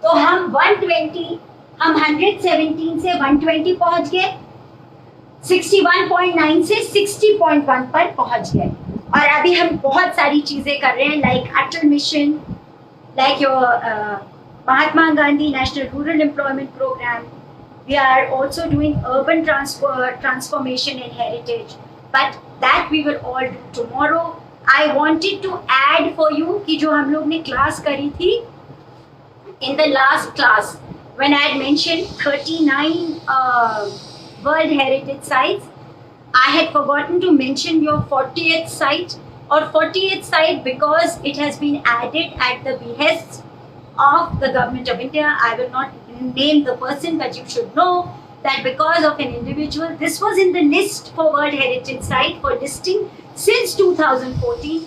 तो हम 117 से 120 पहुंच गए, 61.9 से 60.1 पर पहुंच गए. और अभी हम बहुत सारी चीजें कर रहे हैं, like Atal mission, like your Mahatma Gandhi national rural employment programme. We are also doing urban transformation and heritage, but that we will all do tomorrow. I wanted to add for you कि जो हम लोग ने क्लास करी थी in the last class, when I had mention 39 World Heritage Sites, I had forgotten to mention your 40th site, or 40th site because it has been added at the behest of the Government of India. I will not name the person, but you should know that because of an individual, this was in the list for World Heritage Site for listing since 2014,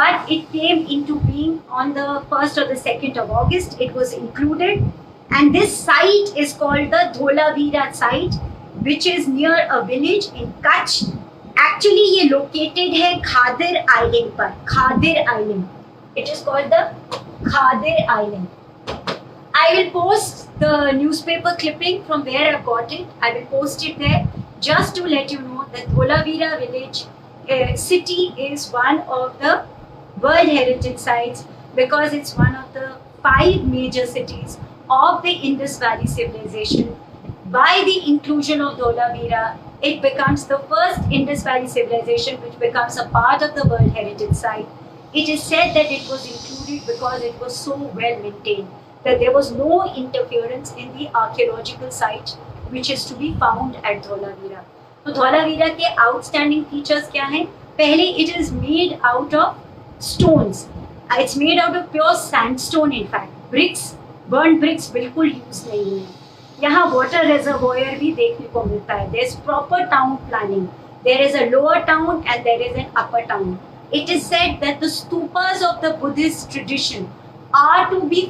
but it came into being on the 1st or the 2nd of August. It was included, and this site is called the Dholavira site, which is near a village in Kutch. Actually, ये located है Khadir Island पर. Khadir Island. It is called the Khadir Island. I will post the newspaper clipping from where I got it. I will post it there just to let you know that Dholavira village city is one of the World Heritage Sites because it's one of the 5 major cities of the Indus Valley civilization. By the inclusion of Dholavira, it becomes the first Indus Valley civilization which becomes a part of the World Heritage Site. It is said that it was included because it was so well maintained that there was no interference in the archaeological site which is to be found at Dholavira. So Dholavira के outstanding features क्या हैं? पहले, it is made out of stones. It's made out of pure sandstone. In fact, bricks, burnt bricks बिल्कुल use नहीं है. यहाँ water reservoir भी देखने को मिलता है. There is proper town planning. There is a lower town and there is an upper town. It is said that the stupas of the Buddhist tradition are to be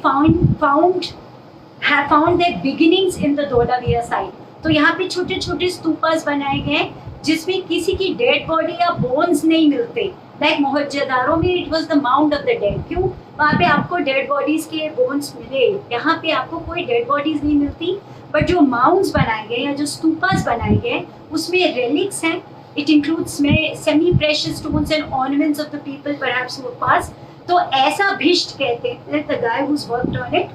found their beginnings in the Dholavira site. तो यहाँ पे छोटे छोटे stupas बनाए गए जिसमें किसी की डेड बॉडी या बोन्स नहीं मिलते। लाइक मोहनजोदारो में it was the mount of the dead. क्यों? वहाँ पे आपको डेड बॉडीज के बोन्स मिले, यहाँ पे आपको कोई डेड बॉडीज नहीं मिलती। बट जो माउंट्स बनाए गए या जो स्तूपास बनाए गए उसमें रेलिक्स हैं। इट इंक्लूड्स में semi precious stones and ornaments of the people perhaps who were past. तो ऐसा भिष्ट कहते हैं, the guy whose worked on it,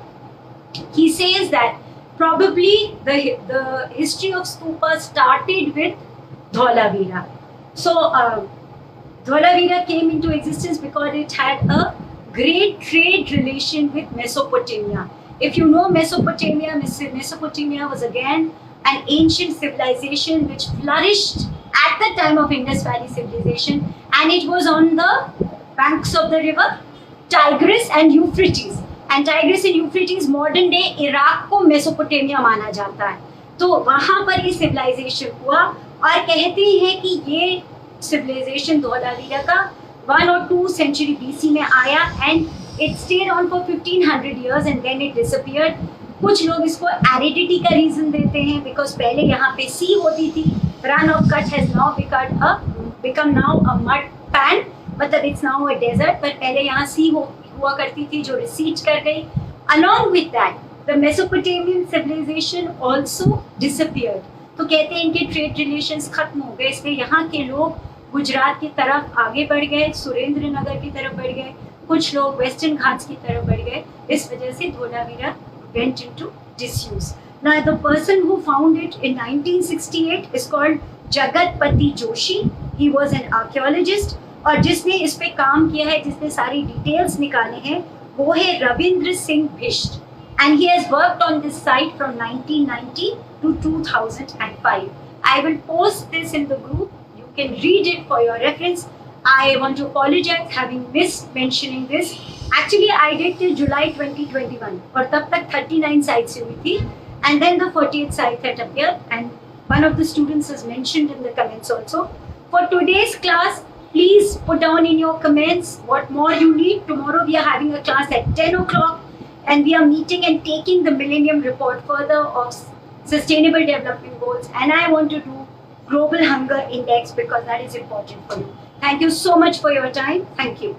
he says that probably the history of stupa started with Dholavira. So Dholavira came into existence because it had a great trade relation with Mesopotamia. If you know Mesopotamia, Mesopotamia was again an ancient civilization which flourished at the time of Indus Valley civilization, and it was on the banks of the river Tigris and Euphrates. And Tigris and Euphrates modern day Iraq को Mesopotamia माना जाता है। तो वहाँ पर ये civilisation हुआ और कहते हैं कि ये सिविलाइजेशन धोलावीरा का 1 or 2 century BC में आया and it stayed on for 1500 years and then it disappeared. कुछ लोग इसको एरिडिटी का रीजन देते हैं बिकॉज पहले यहाँ पे सी होती थी। Run of cut has now become now a mud pan, मतलब इट्स नाउ अ डेजर्ट, पर पहले यहाँ सी हुआ करती थी जो रिसीड कर गई। Along with that, the Mesopotamian civilization also disappeared. तो कहते हैं इनके ट्रेड रिलेशंस खत्म हो गए, इसलिए यहाँ के लोग गुजरात की तरफ आगे बढ़ गए, सुरेंद्र नगर की तरफ बढ़ गए, कुछ लोग वेस्टर्न घाट्स की तरफ बढ़ गए। इस वजह से Dholavira went into disuse. Now the person who found it in 1968 is called Jagatpati Joshi. He was an archaeologist. और जिसने इस पे काम किया है, जिसने सारी डिटेल्स निकाले हैं, वो है Ravindra Singh Bisht, and he has worked on this site from 1990 to 2005. I will post this in the group. You can read it for your reference. I want to apologize having missed mentioning this. Actually, I did till July 2021, और तब तक 39 sites हुई थी, and then the 40th site had appeared, and one of the students has mentioned in the comments also. For today's class, please put down in your comments what more you need. Tomorrow we are having a class at 10 o'clock and we are meeting and taking the Millennium Report further of Sustainable Development Goals, and I want to do Global Hunger Index because that is important for you. Thank you so much for your time. Thank you.